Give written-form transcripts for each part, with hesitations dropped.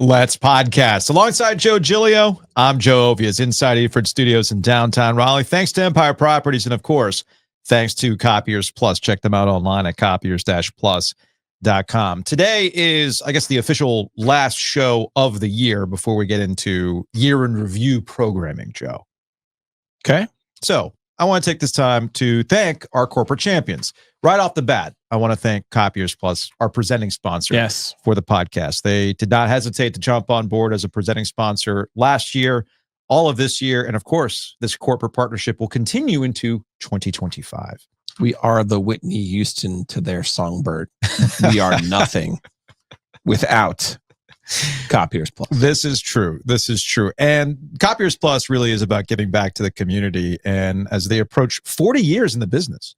Let's podcast. Alongside Joe Giglio, I'm Joe Ovies, inside Eford Studios in downtown Raleigh. Thanks to Empire Properties, and of course, thanks to Copiers Plus. Check them out online at copiers-plus.com. Today is, I guess, the official last show of the year before we get into year in review programming, Joe. Okay. So I want to take this time to thank our corporate champions. Right off the bat, I want to thank Copiers Plus, our presenting sponsor for the podcast. They did not hesitate to jump on board as a presenting sponsor last year, all of this year, and of course, this corporate partnership will continue into 2025. We are the Whitney Houston to their songbird. We are nothing without Copiers Plus. This is true. This is true. And Copiers Plus really is about giving back to the community. And as they approach 40 years in the business,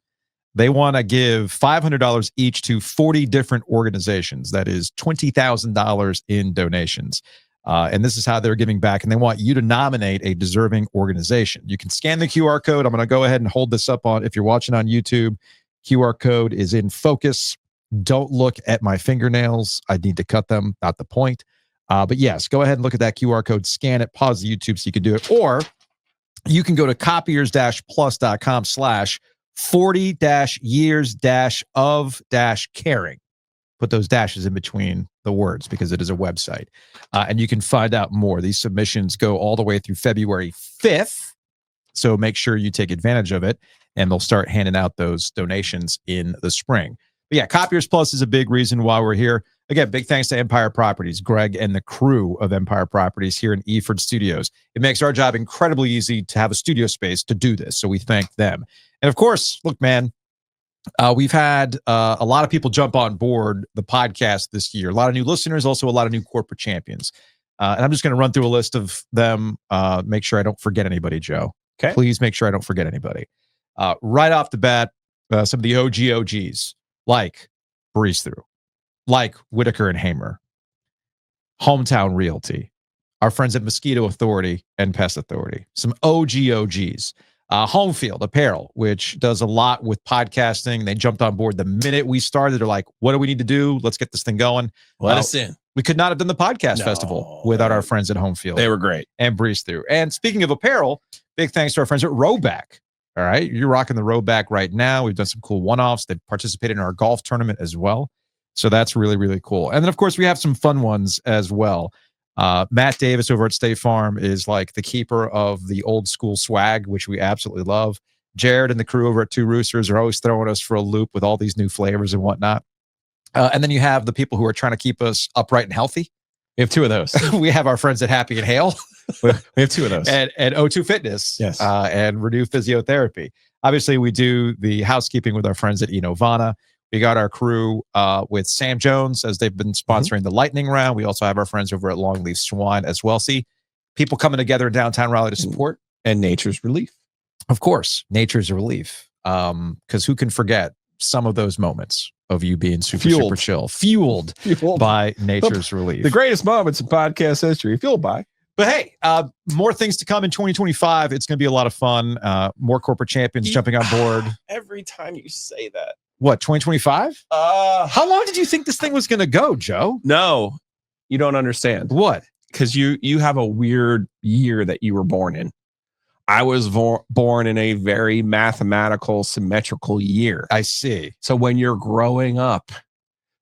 they want to give $500 each to 40 different organizations. That is $20,000 in donations. And this is how they're giving back. And they want you to nominate a deserving organization. You can scan the QR code. I'm going to go ahead and hold this up on, if you're watching on YouTube, QR code is in focus. Don't look at my fingernails. I need to cut them, not the point. But yes, go ahead and look at that QR code, scan it, pause the YouTube so you can do it. Or you can go to copiers-plus.com/40-years-of-caring. Put those dashes in between the words because it is a website. And you can find out more. These submissions go all the way through February 5th. So make sure you take advantage of it. And they'll start handing out those donations in the spring. But yeah, Copiers Plus is a big reason why we're here. Again, big thanks to Empire Properties, Greg and the crew of Empire Properties here in Eford Studios. It makes our job incredibly easy to have a studio space to do this. So we thank them. And of course, look, man, we've had a lot of people jump on board the podcast this year. A lot of new listeners, also a lot of new corporate champions. And I'm just going to run through a list of them. Make sure I don't forget anybody, Joe. Okay. Please make sure I don't forget anybody. Right off the bat, some of the OGs, like Breeze Through, like Whitaker and Hamer, Hometown Realty, our friends at Mosquito Authority and Pest Authority, some OGs, Home Field Apparel, which does a lot with podcasting. They jumped on board the minute we started. They're like, what do we need to do? Let's get this thing going. Let us in. We could not have done the podcast festival without our friends at Home Field. They were great. And Breeze Through. And speaking of apparel, big thanks to our friends at Rowback. All right. You're rocking the Rowback right now. We've done some cool one-offs. They've participated in our golf tournament as well. So that's really, really cool. And then, of course, we have some fun ones as well. Matt Davis over at State Farm is like the keeper of the old school swag, which we absolutely love. Jared and the crew over at Two Roosters are always throwing us for a loop with all these new flavors and whatnot. And then you have the people who are trying to keep us upright and healthy. We have two of those. We have our friends at Happy and Hale. We have two of those. And O2 Fitness. Yes. And Renew Physiotherapy. Obviously, we do the housekeeping with our friends at Enovana. We got our crew with Sam Jones, as they've been sponsoring the lightning round. We also have our friends over at Longleaf Swine as well. See, people coming together in downtown Raleigh to support. And Nature's Relief. Of course, Nature's Relief. Because who can forget some of those moments of you being super chill, fueled by Nature's Relief. The greatest moments in podcast history, fueled by. But hey, more things to come in 2025. It's going to be a lot of fun. More corporate champions jumping on board. Every time you say that. What, 2025? How long did you think this thing was going to go, Joe? No, you don't understand. What? Because you have a weird year that you were born in. I was born in a very mathematical, symmetrical year. I see. So when you're growing up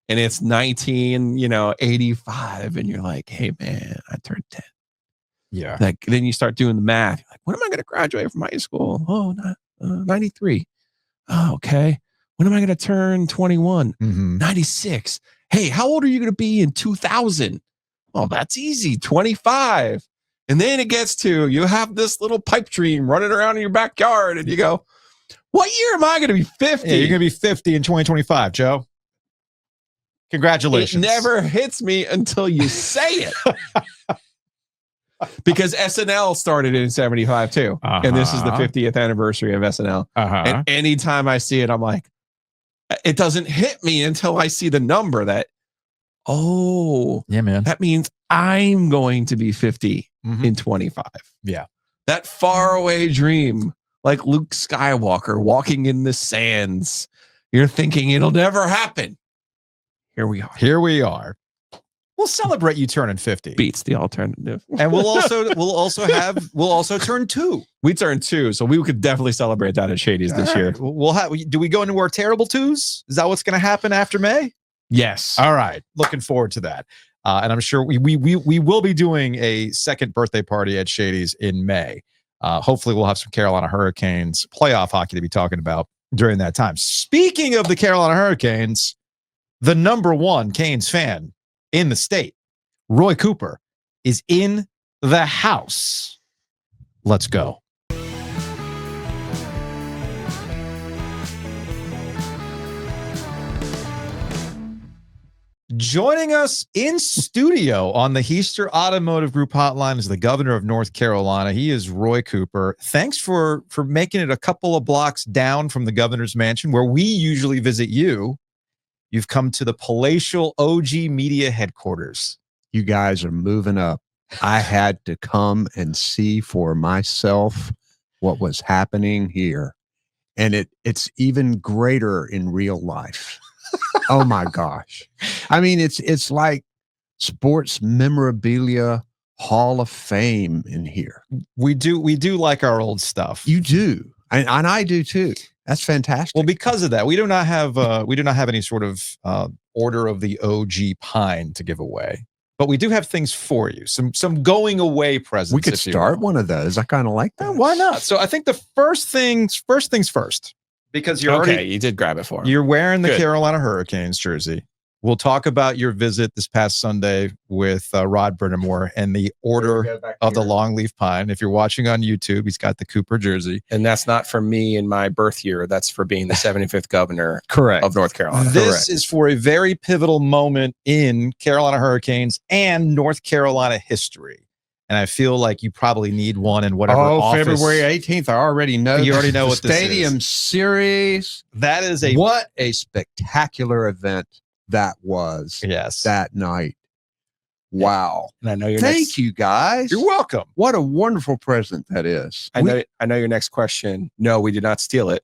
and it's 1985 and you're like, hey, man, I turned 10. Yeah. Like, then you start doing the math. You're like, when am I going to graduate from high school? Oh, 93. Oh, okay. When am I going to turn 21? 96. Hey, how old are you going to be in 2000? Oh, that's easy. 25. And then it gets to, you have this little pipe dream running around in your backyard and you go, what year am I going to be 50? Yeah, you're going to be 50 in 2025, Joe. Congratulations. It never hits me until you say it. Because SNL started in 75 too. And this is the 50th anniversary of SNL. And anytime I see it, I'm like, it doesn't hit me until I see the number that, oh, yeah, man, that means I'm going to be 50 in 25. Yeah. That faraway dream, like Luke Skywalker walking in the sands. You're thinking it'll never happen. Here we are. Here we are. We'll celebrate you turning 50. Beats the alternative. And we'll also turn 2. We turned 2, so we could definitely celebrate that at Shady's this year. We'll have. Do we go into our terrible 2s? Is that what's going to happen after May? Yes. All right. Looking forward to that. And I'm sure we will be doing a second birthday party at Shady's in May. Hopefully we'll have some Carolina Hurricanes playoff hockey to be talking about during that time. Speaking of the Carolina Hurricanes, the #1 Canes fan in the state, Roy Cooper, is in the house. Let's go. Joining us in studio on the Heister Automotive Group hotline is the governor of North Carolina. He is Roy Cooper. Thanks for making it a couple of blocks down from the governor's mansion where we usually visit you. You've come to the palatial OG Media headquarters. You guys are moving up. I had to come and see for myself what was happening here. And it's even greater in real life. Oh my gosh. I mean, it's like sports memorabilia Hall of Fame in here. We do like our old stuff. You do. And I do too. That's fantastic. Well, because of that, we do not have any sort of Order of the OG Pine to give away. But we do have things for you. Some going away presents. We could start one of those. I kind of like that. Why not? So I think the first things first. Because you did grab it for him. You're wearing the Carolina Hurricanes jersey. We'll talk about your visit this past Sunday with Rod Brind'Amour and the Order of the Longleaf Pine. If you're watching on YouTube, he's got the Cooper jersey. And that's not for me in my birth year. That's for being the 75th governor Correct. Of North Carolina. This is for a very pivotal moment in Carolina Hurricanes and North Carolina history. And I feel like you probably need one in whatever office. February 18th. I already know. You already know what this is. Stadium Series. That is what a spectacular event that was. Yes. That night. Wow. And I know your Thank you guys. You're welcome. What a wonderful present that is. I know your next question. No, we did not steal it.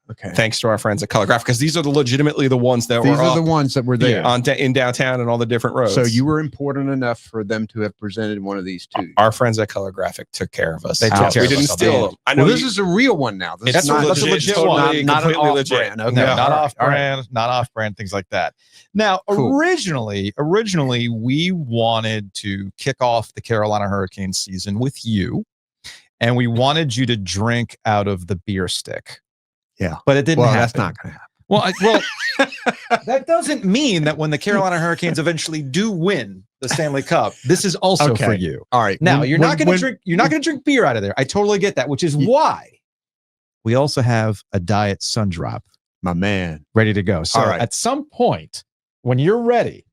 Okay. Thanks to our friends at Color Graphic, because these are legitimately the ones that These are the ones that were there in downtown and all the different roads. So you were important enough for them to have presented one of these two. Our friends at Color Graphic took care of us. They took care we of didn't us. steal them. I know this is a real one now. That's a legit one. Not an completely off-brand. legit. Okay. No, not off-brand, not off-brand, things like that. Now, Cool. originally, we wanted to kick off the Carolina Hurricanes season with you, and we wanted you to drink out of the beer stick. Yeah. But it didn't happen. That's not going to happen. Well, that doesn't mean that when the Carolina Hurricanes eventually do win the Stanley Cup, this is also for you. All right. Now, you're not going to drink beer out of there. I totally get that, which is why we also have a Diet Sun Drop. My man. Ready to go. So All right. at some point, when you're ready.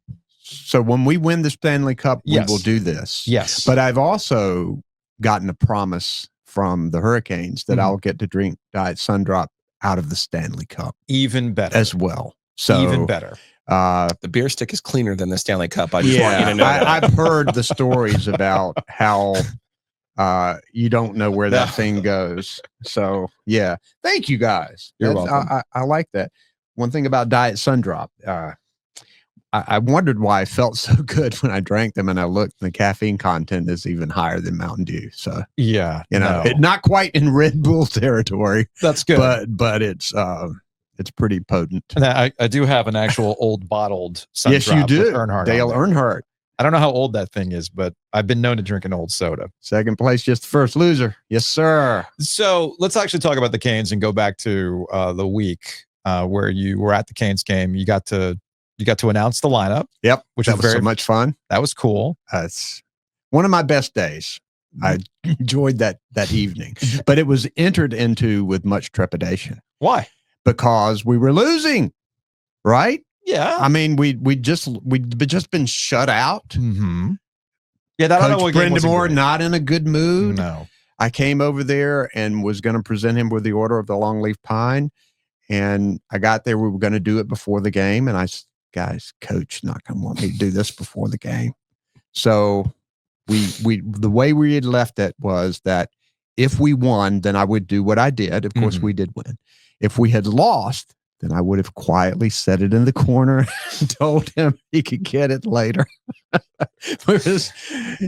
So when we win the Stanley Cup, Yes. we will do this. Yes. But I've also gotten a promise from the Hurricanes that I'll get to drink Diet Sun Drop out of the Stanley Cup. Even better. As well. So even better. The beer stick is cleaner than the Stanley Cup. I just want you to know that. I've heard the stories about how you don't know where that thing goes. So yeah, thank you guys. You're welcome. I like that. One thing about Diet Sun Drop, I wondered why I felt so good when I drank them, and I looked, the caffeine content is even higher than Mountain Dew. So Yeah. not quite in Red Bull territory, That's good. but it's pretty potent. And I do have an actual old bottled Sun Yes, Drop you do. with Earnhardt Dale on there. Earnhardt. I don't know how old that thing is, but I've been known to drink an old soda. Second place, just the first loser. Yes, sir. So let's actually talk about the Canes and go back to the week where you were at the Canes game. You got to announce the lineup. Yep, which that was was very so much fun. That was cool. It's one of my best days. I enjoyed that evening, but it was entered into with much trepidation. Why? Because we were losing, right? Yeah. I mean, we'd just been shut out. Mm-hmm. Yeah, that Coach Brind'Amour not in a good mood. No. I came over there and was going to present him with the Order of the Longleaf Pine, and I got there. We were going to do it before the game, and I said, guys, Coach not going to want me to do this before the game. So the way we had left it was that if we won, then I would do what I did. Of course, we did win. If we had lost, then I would have quietly set it in the corner and told him he could get it later. Because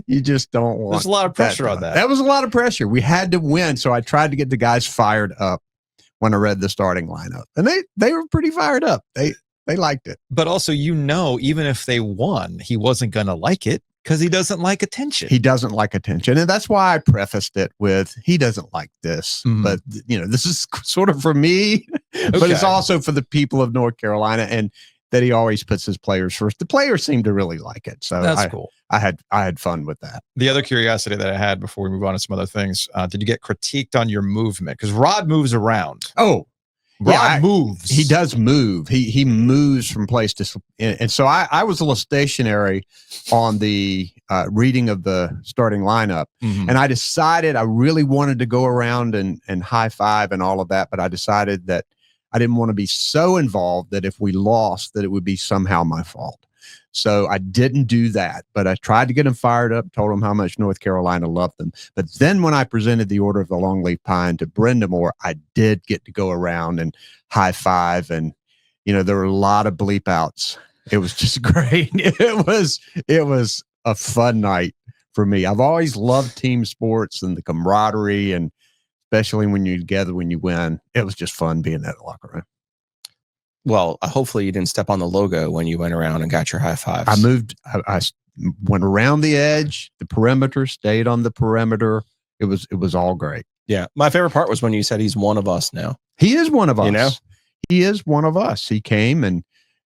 you just don't want. There's a lot of pressure on that. That was a lot of pressure. We had to win, so I tried to get the guys fired up when I read the starting lineup, and they were pretty fired up. They liked it. But also, even if they won, he wasn't going to like it because he doesn't like attention. He doesn't like attention, and that's why I prefaced it with he doesn't like this. Mhm. But this is sort of for me, but it's also for the people of North Carolina, and that he always puts his players first. The players seem to really like it, so That's cool. I had fun with that. The other curiosity that I had before we move on to some other things, did you get critiqued on your movement? Because Rod moves around. Oh, Rod moves. He does move. He moves from place to, and so I was a little stationary on the reading of the starting lineup, Mhm. and I decided I really wanted to go around and high five and all of that, but I decided that I didn't want to be so involved that if we lost, that it would be somehow my fault. So I didn't do that, but I tried to get them fired up, told them how much North Carolina loved them. But then when I presented the Order of the Longleaf Pine to Brind'Amour, I did get to go around and high five. And, there were a lot of bleep outs. It was just great. It was a fun night for me. I've always loved team sports and the camaraderie, and especially when you're together, when you win. It was just fun being in that locker room. Well, hopefully you didn't step on the logo when you went around and got your high fives. I moved. I went around the edge, the perimeter, stayed on the perimeter. It was all great. Yeah. My favorite part was when you said he's one of us now. He is one of us. He is one of us. He came and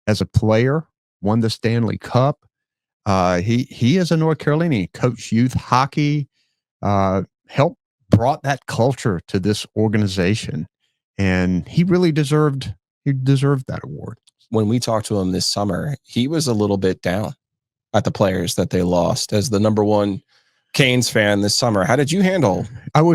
as a player won the Stanley Cup. He is a North Carolinian. He coached youth hockey, brought that culture to this organization, and he really deserved that award. When we talked to him this summer, he was a little bit down at the players that they lost. As the number one Canes fan this summer, how did you handle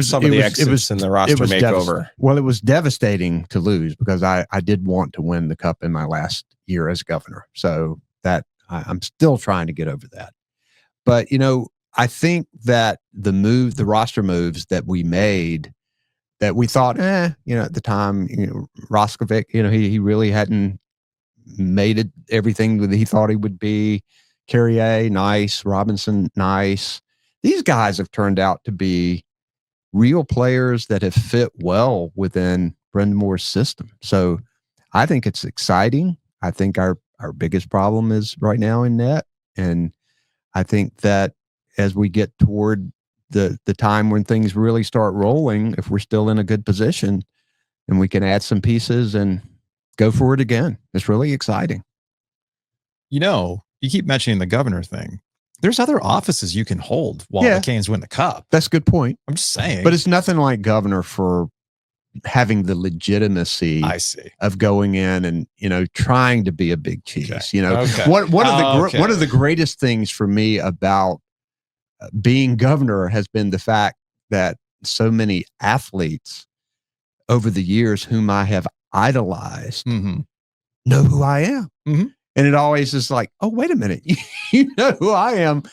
some of the exits in the roster makeover? Well, it was devastating to lose because I did want to win the cup in my last year as governor. So that I'm still trying to get over that. But, I think that the roster moves that we made, that we thought, at the time, Roscovic, he really hadn't made it everything that he thought he would be. Carrier, nice. Robinson, nice. These guys have turned out to be real players that have fit well within Brind'Amour's system. So I think it's exciting. I think our biggest problem is right now in net. And I think that as we get toward the time when things really start rolling, if we're still in a good position and we can add some pieces and go for it again, it's really exciting. You keep mentioning the governor thing. There's other offices you can hold while the Canes win the cup. That's a good point. I'm just saying. But it's nothing like governor for having the legitimacy of going in and, trying to be a big cheese. Okay. One of the greatest things for me about being governor has been the fact that so many athletes over the years whom I have idolized know who I am. Mm-hmm. And it always is like, oh, wait a minute. You know who I am.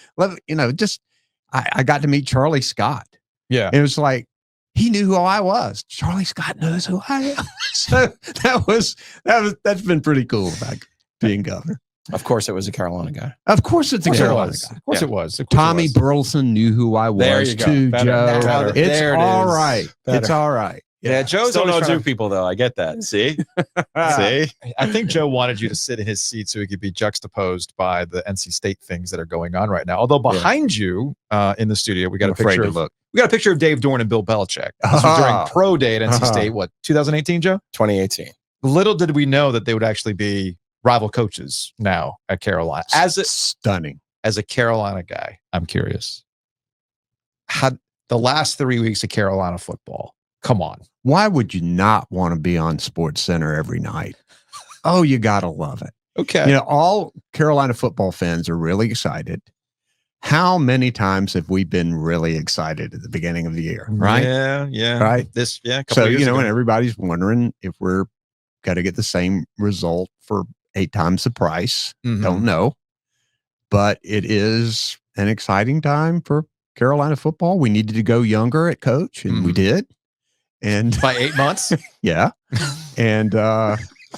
I got to meet Charlie Scott. Yeah. And it was like, he knew who I was. Charlie Scott knows who I am. So that's been pretty cool about being governor. Of course, it was a Carolina guy. Of course, it's a Carolina guy. Of course it was. Tommy Burleson knew who I was too, Joe. It's all right. It's all right. Yeah, Joe's Still always no trying Duke people, though. I get that. See? See? I think Joe wanted you to sit in his seat so he could be juxtaposed by the NC State things that are going on right now. Although behind you in the studio, we got a picture of Dave Dorn and Bill Belichick. This was during pro day at NC State. What, 2018, Joe? 2018. Little did we know that they would actually be rival coaches now at Carolina. Stunning. As a Carolina guy, I'm curious. Had the last 3 weeks of Carolina football. Come on. Why would you not want to be on Sports Center every night? Oh, you got to love it. Okay. All Carolina football fans are really excited. How many times have we been really excited at the beginning of the year? Right? Yeah. Right. So, when everybody's wondering if we're going to get the same result for 8 times the price, don't know. But it is an exciting time for Carolina football. We needed to go younger at coach, and we did. And by 8 months. Yeah. And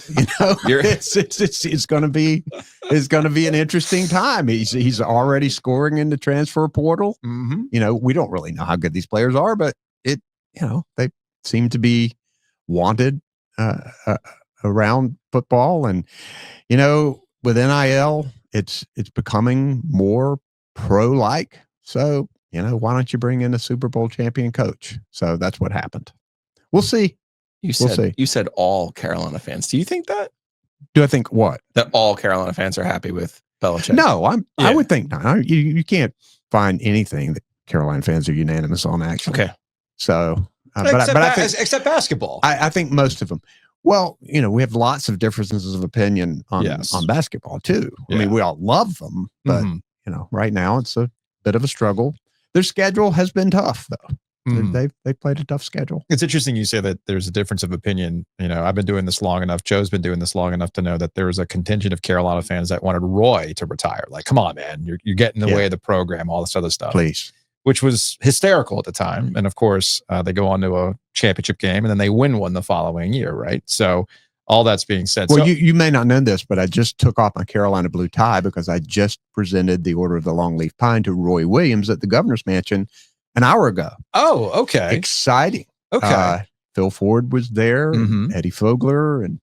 It's going to be an interesting time. He's already scoring in the transfer portal. We don't really know how good these players are, but they seem to be wanted around football, and with NIL, it's becoming more pro-like. So why don't you bring in a Super Bowl champion coach? So that's what happened. We'll see. You said all Carolina fans. Do you think that? Do I think what? That all Carolina fans are happy with Belichick? No, I would think not. You can't find anything that Carolina fans are unanimous on, actually. Okay. So, but I think except basketball. I think most of them. Well, we have lots of differences of opinion on basketball too. Yeah. I mean, we all love them, but right now it's a bit of a struggle. Their schedule has been tough, though. They played a tough schedule. It's interesting you say that there's a difference of opinion. I've been doing this long enough. Joe's been doing this long enough to know that there was a contingent of Carolina fans that wanted Roy to retire. Like, come on, man, you're getting in the way of the program, all this other stuff. Please. Which was hysterical at the time. And of course, they go on to a championship game and then they win one the following year, right? So all that's being said. Well, you may not know this, but I just took off my Carolina blue tie because I just presented the Order of the Longleaf Pine to Roy Williams at the governor's mansion an hour ago. Oh, okay. Exciting. Okay. Phil Ford was there, and Eddie Fogler, and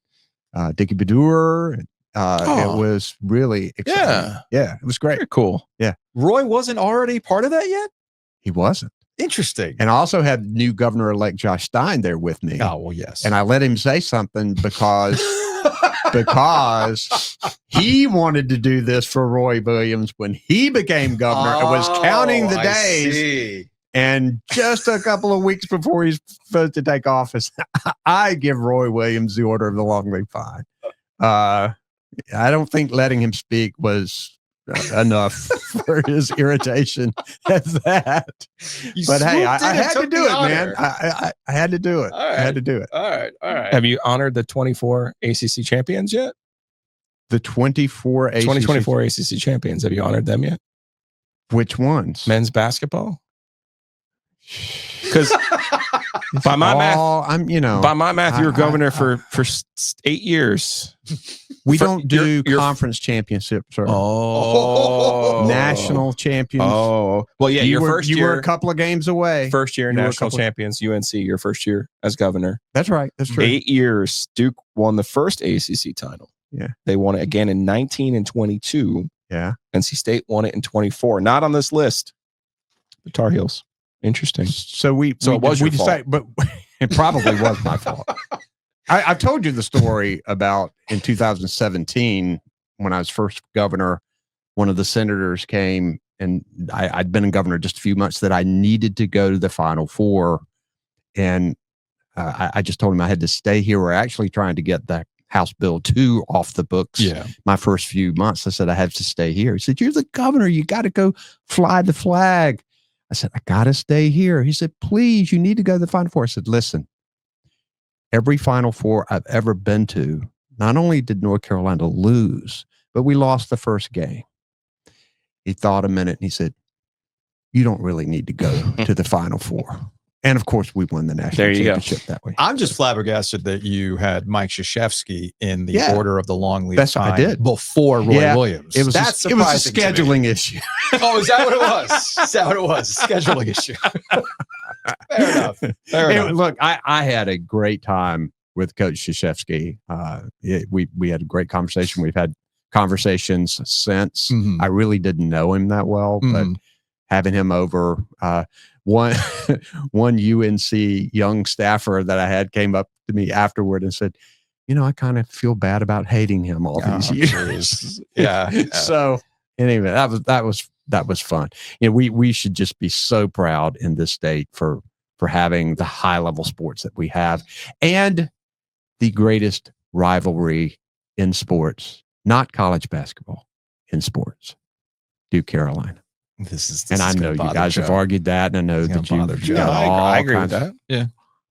Dickie Bedour. And, it was really exciting. Yeah, it was great. Very cool. Yeah. Roy wasn't already part of that yet? He wasn't. Interesting. And I also had new Governor-elect Josh Stein there with me. Oh, well, yes. And I let him say something because he wanted to do this for Roy Williams when he became governor and was counting the days. See. And just a couple of weeks before he's supposed to take office, I give Roy Williams the Order of the Longleaf Pine. I don't think letting him speak was enough for his irritation at that. But hey, I had to do it, man. I had to do it. I had to do it. All right. Have you honored the 24 ACC champions yet? The 2024 ACC champions. Have you honored them yet? Which ones? Men's basketball. Because by my math, you were governor for 8 years. We don't do conference championships or national champions. Oh, well, yeah, you were a couple of games away. First year national champions, UNC, your first year as governor. That's right. That's true. 8 years. Duke won the first ACC title. Yeah. They won it again in 19 and 22. Yeah. NC State won it in 24. Not on this list. The Tar Heels. Interesting. So it was your fault. But it probably was my fault. I've told you the story about in 2017 when I was first governor. One of the senators came, and I'd been a governor just a few months, that I needed to go to the Final Four, and I just told him I had to stay here. We're actually trying to get the House Bill 2 off the books. Yeah. My first few months, I said I have to stay here. He said, "You're the governor. You got to go fly the flag." I said, "I got to stay here." He said, "Please, you need to go to the Final Four." I said, "Listen, every Final Four I've ever been to, not only did North Carolina lose, but we lost the first game." He thought a minute and he said, "You don't really need to go to the Final Four." And of course, we won the national championship that way. I'm just flabbergasted that you had Mike Krzyzewski in the Order of the Longleaf Pine. I did before Roy Williams. It was a scheduling issue. Oh, is that what it was? Is that what it was? Scheduling issue. Fair enough. Look, I had a great time with Coach Krzyzewski. We had a great conversation. We've had conversations since. I really didn't know him that well, but having him over, one UNC young staffer that I had came up to me afterward and said, "I kind of feel bad about hating him all these years." Yeah. So anyway, that was fun. We should just be so proud in this state for having the high level sports that we have, and the greatest rivalry in sports, not college basketball, in sports, Duke Carolina. This and I know you guys have argued that, and I know that you I agree with that.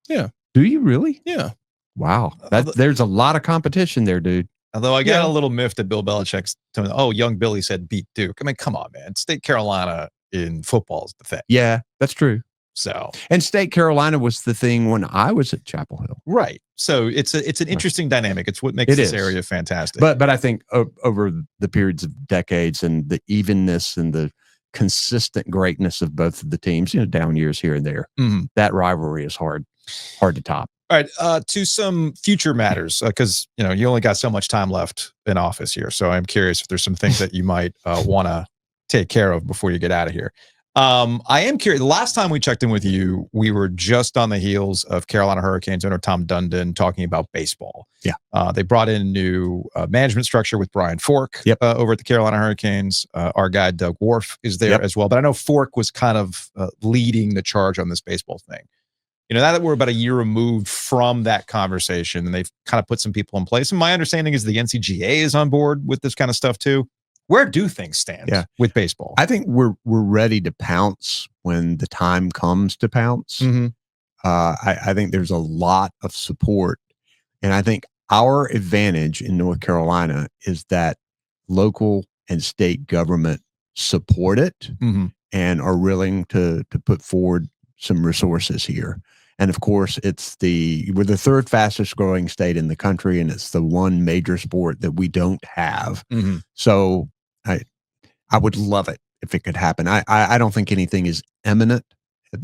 Yeah. Do you really? Yeah. Wow. There's a lot of competition there, dude. Although I got a little miffed at Bill Belichick's tone. Oh, young Billy said beat Duke. I mean, come on, man. State Carolina in football is the thing. Yeah, that's true. So, And State Carolina was the thing when I was at Chapel Hill. right. So it's an interesting dynamic. It's what makes It this is. area fantastic. But I think over the periods of decades and the evenness and the consistent greatness of both of the teams, down years here and there, that rivalry is hard to top. All right, to some future matters, because you only got so much time left in office here. So I'm curious if there's some things that you might want to take care of before you get out of here. I am curious. The last time we checked in with you, we were just on the heels of Carolina Hurricanes owner Tom Dundon talking about baseball. Yeah, they brought in a new management structure with Brian Fork over at the Carolina Hurricanes. Our guy Doug Worf is there as well, but I know Fork was kind of leading the charge on this baseball thing. Now that we're about a year removed from that conversation, and they've kind of put some people in place, and my understanding is the NCGA is on board with this kind of stuff too. Where do things stand with baseball? I think we're ready to pounce when the time comes to pounce. I think there's a lot of support, and I think our advantage in North Carolina is that local and state government support it and are willing to put forward some resources here. And of course, we're the third fastest growing state in the country, and it's the one major sport that we don't have. So I would love it if it could happen. I don't think anything is imminent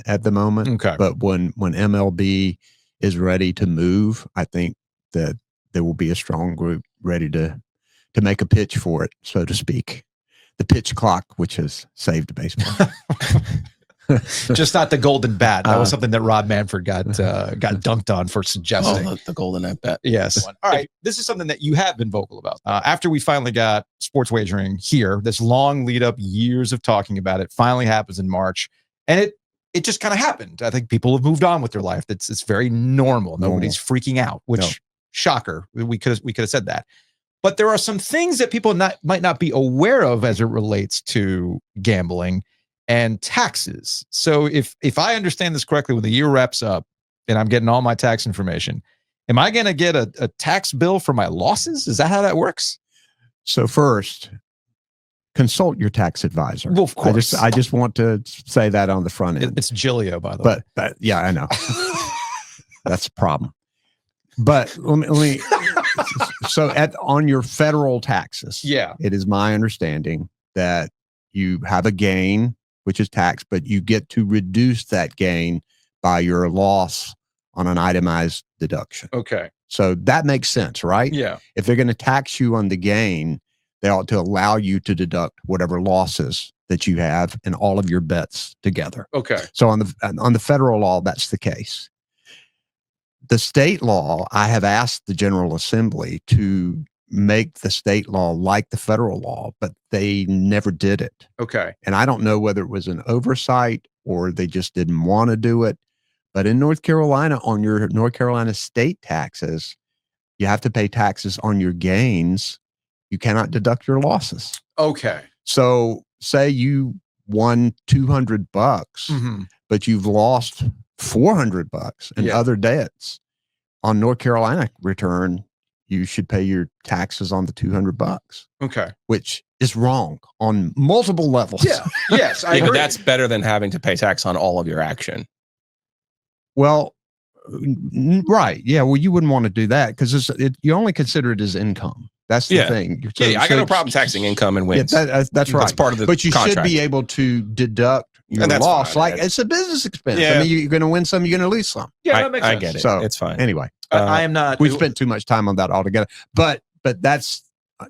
at the moment. Okay. But when MLB is ready to move, I think that there will be a strong group ready to make a pitch for it, so to speak. The pitch clock, which has saved baseball. Just not the golden bat. That was something that Rod Manfred got dunked on for suggesting. The golden at bat. Yes. All right. This is something that you have been vocal about. After we finally got sports wagering here, this long lead up, years of talking about it, finally happens in March, and it just kind of happened. I think people have moved on with their life. It's very normal. Nobody's freaking out. Which shocker. We could have said that. But there are some things that people might not be aware of as it relates to gambling and taxes. So if I understand this correctly, when the year wraps up and I'm getting all my tax information, am I going to get a tax bill for my losses? Is that how that works? So first, consult your tax advisor. Well, of course. I just want to say that on the front end. It's Giglio, by the way. But yeah, I know. That's a problem. But let me so on your federal taxes, it is my understanding that you have a gain, which is taxed, but you get to reduce that gain by your loss on an itemized deduction. Okay. So that makes sense, right? Yeah. If they're going to tax you on the gain, they ought to allow you to deduct whatever losses that you have in all of your bets together. Okay. So on the federal law, that's the case. The state law, I have asked the General Assembly to make the state law like the federal law, but they never did it. Okay. And I don't know whether it was an oversight or they just didn't want to do it. But in North Carolina, on your North Carolina state taxes, you have to pay taxes on your gains. You cannot deduct your losses. Okay. So say you won $200, but you've lost $400 in other debts. On North Carolina return, you should pay your taxes on the $200. Okay. Which is wrong on multiple levels. Yeah. Yes. I agree. But that's better than having to pay tax on all of your action. Well, right. Yeah. Well, you wouldn't want to do that because you only consider it as income. That's the thing. So, I got no problem taxing income and wins. Yeah, that's right. That's part of the But you contract. should be able to deduct your loss. Fine, it's a business expense. Yeah. I mean, you're going to win some, you're going to lose some. Yeah, that makes sense. I get it. So it's fine. Anyway, I am not. we spent too much time on that altogether. But that's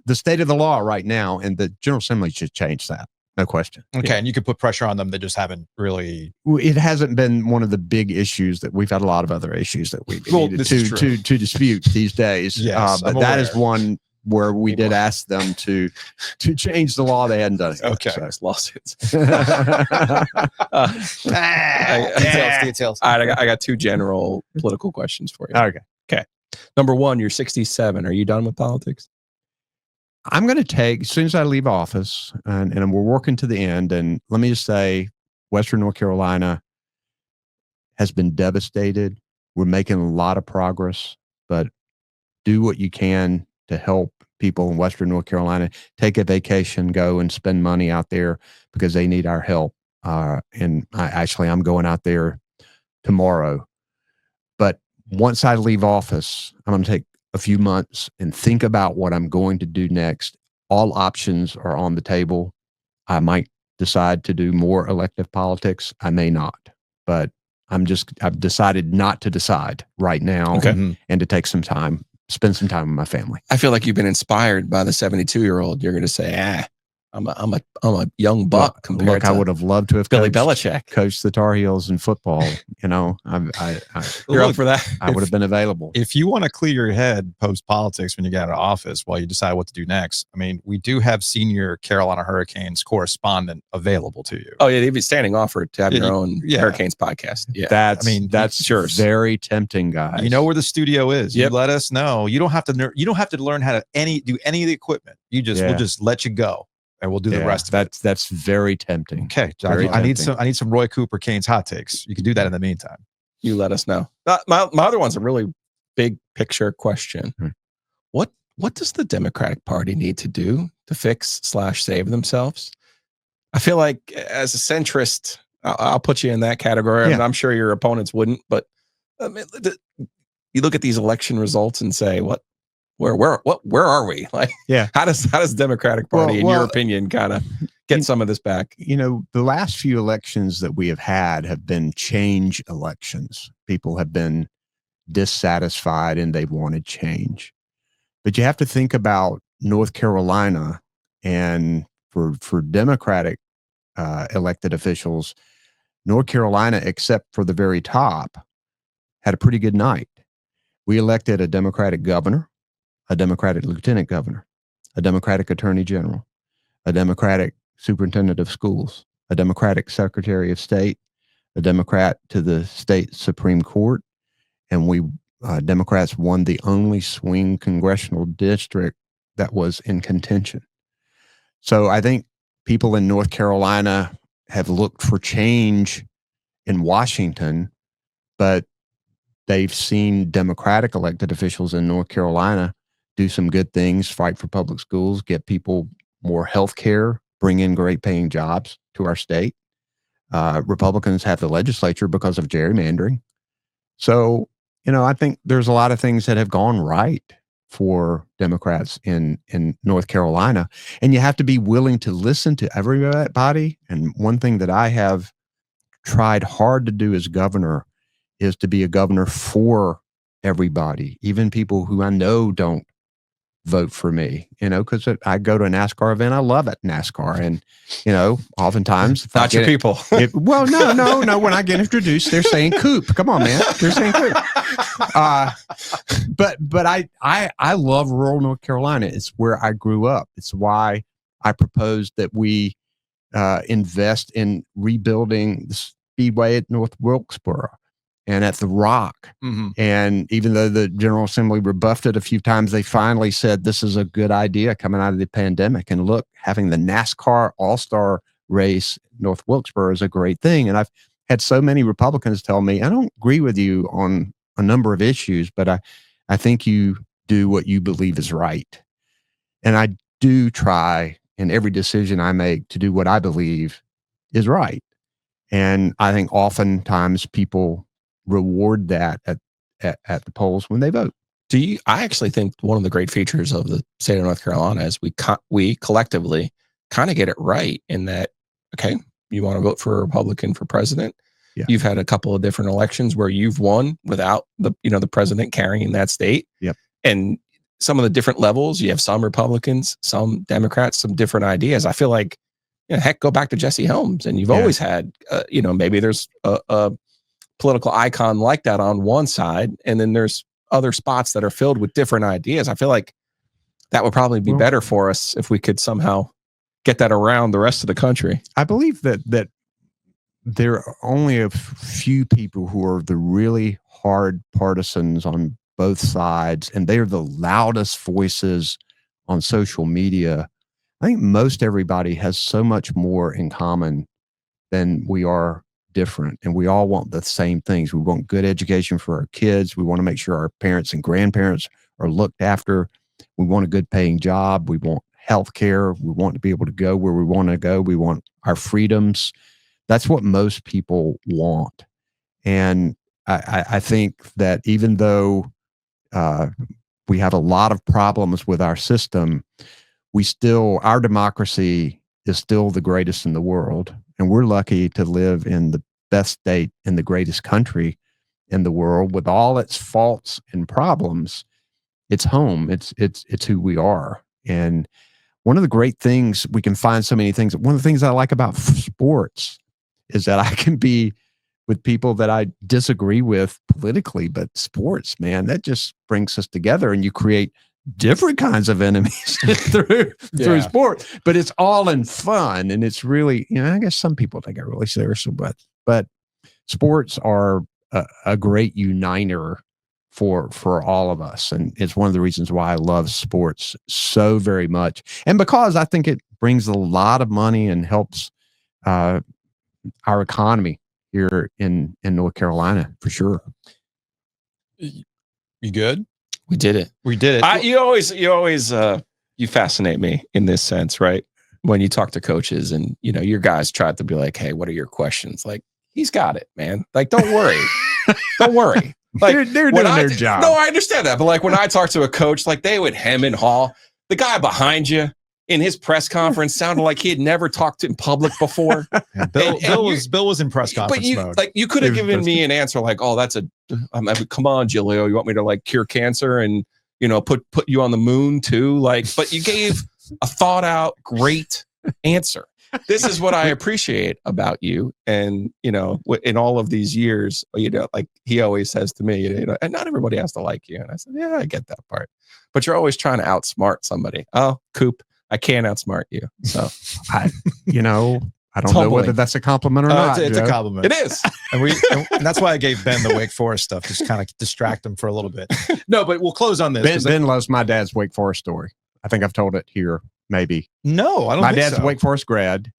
the state of the law right now, and the General Assembly should change that. No question. Okay, and you could put pressure on them. They just haven't really. It hasn't been one of the big issues that we've had a lot of other issues that we needed to dispute these days. Yes, but that is one where we did ask them to change the law. They hadn't done it. Okay. So. Lawsuits. Details. All right, I got two general political questions for you. Okay. Number one, you're 67. Are you done with politics? I'm going to take, as soon as I leave office, and we're working to the end, and let me just say, Western North Carolina has been devastated. We're making a lot of progress, but do what you can to help people in Western North Carolina. Take a vacation, go and spend money out there because they need our help. And I'm going out there tomorrow. But once I leave office, I'm going to take a few months and think about what I'm going to do next. All options are on the table. I might decide to do more elective politics. I may not, but I've decided not to decide right now. Okay. And to take some time, spend some time with my family. I feel like you've been inspired by the 72-year-old. You're going to say, I'm a young buck compared Look, to I would have loved to have Billy coached Belichick. the Tar Heels in football. You're Look, up for that. I would have been available. If you want to clear your head post politics when you get out of office while you decide what to do next, I mean, we do have senior Carolina Hurricanes correspondent available to you. Oh yeah, they'd be standing offer to have Yeah, your own yeah. Hurricanes podcast. Yeah, That's sure. very tempting, guys. You know where the studio is. Yep. You let us know. You don't have to. You don't have to learn how to do any of the equipment. We'll just let you go, and we'll do the rest of it. That's very tempting. Okay, Very I need tempting. I need some Roy Cooper Canes hot takes. You can do that in the meantime. You let us know. My other one's a really big picture question. What does the Democratic Party need to do to fix/save themselves? I feel like as a centrist, I'll put you in that category. Yeah. I'm sure your opponents wouldn't, but I mean, you look at these election results and say, where are we? Like, how does Democratic Party, in your opinion, kind of get some of this back? You know, the last few elections that we have had have been change elections. People have been dissatisfied and they wanted change. But you have to think about North Carolina, and for Democratic elected officials, North Carolina, except for the very top, had a pretty good night. We elected a Democratic governor, a Democratic lieutenant governor, a Democratic attorney general, a Democratic superintendent of schools, a Democratic secretary of state, a Democrat to the state Supreme Court, and we Democrats won the only swing congressional district that was in contention. So I think people in North Carolina have looked for change in Washington, but they've seen Democratic elected officials in North Carolina do some good things, fight for public schools, get people more health care, bring in great paying jobs to our state. Republicans have the legislature because of gerrymandering. So, you know, I think there's a lot of things that have gone right for Democrats in North Carolina, and you have to be willing to listen to everybody. And one thing that I have tried hard to do as governor is to be a governor for everybody, even people who I know don't vote for me, you know, because I go to a NASCAR event. I love it, NASCAR. And, you know, oftentimes. Not your people. Well, no. When I get introduced, they're saying Coop. Come on, man. They're saying Coop. But I love rural North Carolina. It's where I grew up. It's why I proposed that we invest in rebuilding the Speedway at North Wilkesboro and at the Rock. Mm-hmm. And even though the General Assembly rebuffed it a few times, they finally said this is a good idea coming out of the pandemic. And look, having the NASCAR All-Star race North Wilkesboro is a great thing. And I've had so many Republicans tell me, I don't agree with you on a number of issues, but I think you do what you believe is right. And I do try in every decision I make to do what I believe is right. And I think oftentimes people reward that at the polls when they vote. I actually think one of the great features of the state of North Carolina is we collectively kind of get it right in that, okay, you want to vote for a Republican for president. Yeah. You've had a couple of different elections where you've won without the president carrying that state. Yep. And some of the different levels, you have some Republicans, some Democrats, some different ideas. I feel like, heck, go back to Jesse Helms, and you've always had, maybe there's a political icon like that on one side, and then there's other spots that are filled with different ideas. I feel like that would probably be better for us if we could somehow get that around the rest of the country. I believe that there are only a few people who are the really hard partisans on both sides, and they are the loudest voices on social media. I think most everybody has so much more in common than we are different, and we all want the same things. We want good education for our kids. We want to make sure our parents and grandparents are looked after. We want a good paying job. We want health care. We want to be able to go where we want to go. We want our freedoms. That's what most people want. And I think that even though we have a lot of problems with our system, our democracy is still the greatest in the world. And we're lucky to live in the best state in the greatest country in the world with all its faults and problems. It's home. It's who we are. And one of the great things, we can find so many things. One of the things I like about sports is that I can be with people that I disagree with politically, but sports, man, that just brings us together, and you create different kinds of enemies through sport, but it's all in fun. And it's really, I guess some people take it really seriously, but sports are a great uniter for all of us. And it's one of the reasons why I love sports so very much. And because I think it brings a lot of money and helps our economy here in North Carolina, for sure. You good? We did it. We did it. You always you fascinate me in this sense, right? When you talk to coaches and, your guys try to be like, hey, what are your questions? Like, he's got it, man. Like, don't worry. Don't worry. Like, they're doing their job. No, I understand that. But like when I talk to a coach, like they would hem and haw. The guy behind you in his press conference sounded like he had never talked in public before. Yeah, Bill was in press conference mode. Like you could have given me an answer like, oh, come on, Giglio, you want me to like cure cancer and put you on the moon too? Like, but you gave a thought out, great answer. This is what I appreciate about you. And, in all of these years, like he always says to me, and not everybody has to like you. And I said, yeah, I get that part. But you're always trying to outsmart somebody. Oh, Coop, I can't outsmart you. So, I don't know whether that's a compliment or not. It's a compliment. It is. And that's why I gave Ben the Wake Forest stuff, just kind of distract him for a little bit. No, but we'll close on this. Ben loves my dad's Wake Forest story. I think I've told it here, maybe. No, I don't think so. My dad's a Wake Forest grad.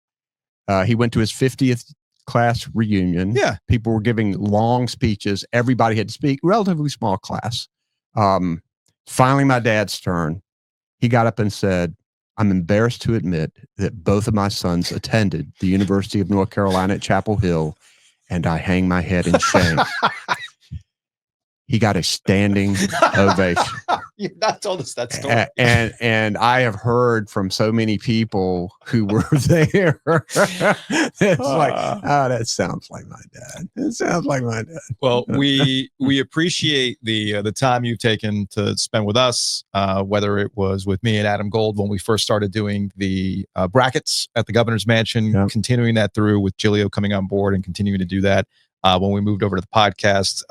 He went to his 50th class reunion. Yeah. People were giving long speeches. Everybody had to speak. Relatively small class. Finally, my dad's turn. He got up and said, I'm embarrassed to admit that both of my sons attended the University of North Carolina at Chapel Hill, and I hang my head in shame. He got a standing ovation. You've not told us that story. And I have heard from so many people who were there. It's like, oh, that sounds like my dad. It sounds like my dad. Well, we appreciate the time you've taken to spend with us, whether it was with me and Adam Gold when we first started doing the brackets at the Governor's Mansion, continuing that through with Giglio coming on board and continuing to do that. When we moved over to the podcast,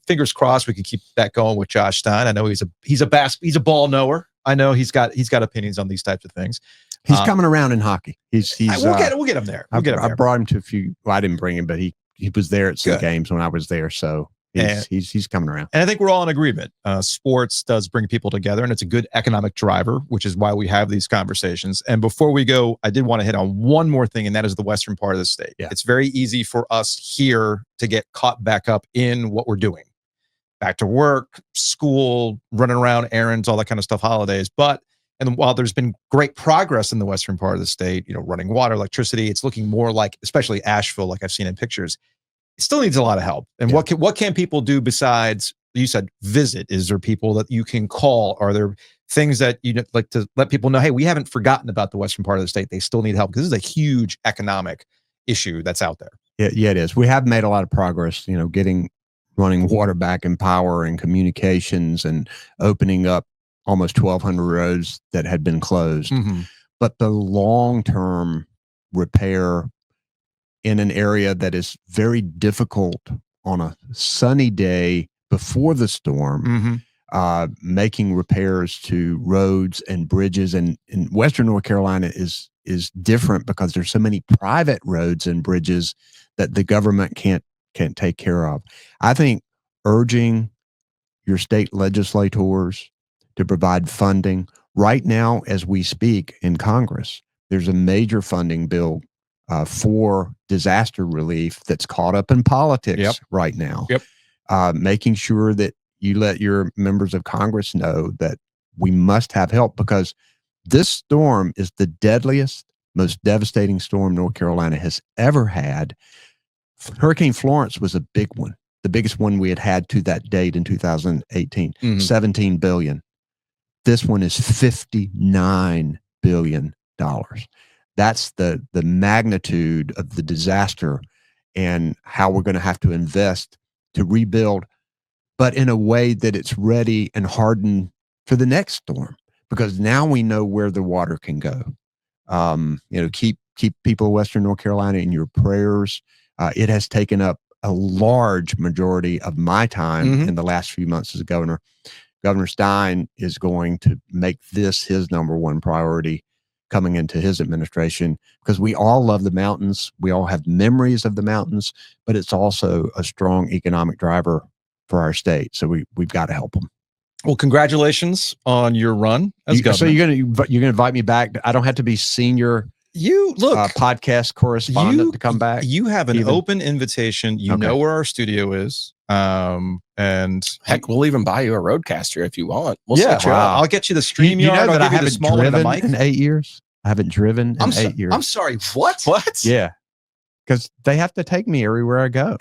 fingers crossed we can keep that going with Josh Stein. I know he's a ball knower. I know he's got opinions on these types of things. He's coming around in hockey. We'll get him there. I brought him to a few. Well, I didn't bring him, but he was there at some games when I was there. So he's coming around. And I think we're all in agreement. Sports does bring people together, and it's a good economic driver, which is why we have these conversations. And before we go, I did want to hit on one more thing, and that is the western part of the state. Yeah. It's very easy for us here to get caught back up in what we're doing. Back to work, school, running around, errands, all that kind of stuff, holidays. And while there's been great progress in the western part of the state, running water, electricity, it's looking more like, especially Asheville, like I've seen in pictures, it still needs a lot of help. And what can people do besides, you said, visit? Is there people that you can call? Are there things that you'd like to let people know, hey, we haven't forgotten about the western part of the state. They still need help, because this is a huge economic issue that's out there. Yeah, it is. We have made a lot of progress, getting running water back and power and communications and opening up almost 1,200 roads that had been closed. Mm-hmm. But the long-term repair in an area that is very difficult on a sunny day before the storm, making repairs to roads and bridges, and in Western North Carolina is different because there's so many private roads and bridges that the government can't take care of. I think urging your state legislators to provide funding right now as we speak in Congress, there's a major funding bill for disaster relief that's caught up in politics right now. Making sure that you let your members of Congress know that we must have help, because this storm is the deadliest, most devastating storm North Carolina has ever had. Hurricane Florence was a big one, the biggest one we had had to that date in 2018, $17 billion. This one is $59 billion. That's the magnitude of the disaster and how we're going to have to invest to rebuild, but in a way that it's ready and hardened for the next storm, because now we know where the water can go. Keep people of Western North Carolina in your prayers. It has taken up a large majority of my time in the last few months as a governor. Governor Stein is going to make this his number one priority coming into his administration, because we all love the mountains. We all have memories of the mountains, but it's also a strong economic driver for our state. So we've got to help them. Well, congratulations on your run as governor. So you're gonna invite me back. I don't have to be senior podcast correspondent to come back. You have an open invitation. You know where our studio is. And heck, we'll even buy you a Roadcaster if you want. We'll set you up. I'll get you the StreamYard. You know that I'll give you the small one and the mic. In 8 years. I haven't driven in 8 years. I'm sorry. What? Yeah, because they have to take me everywhere I go.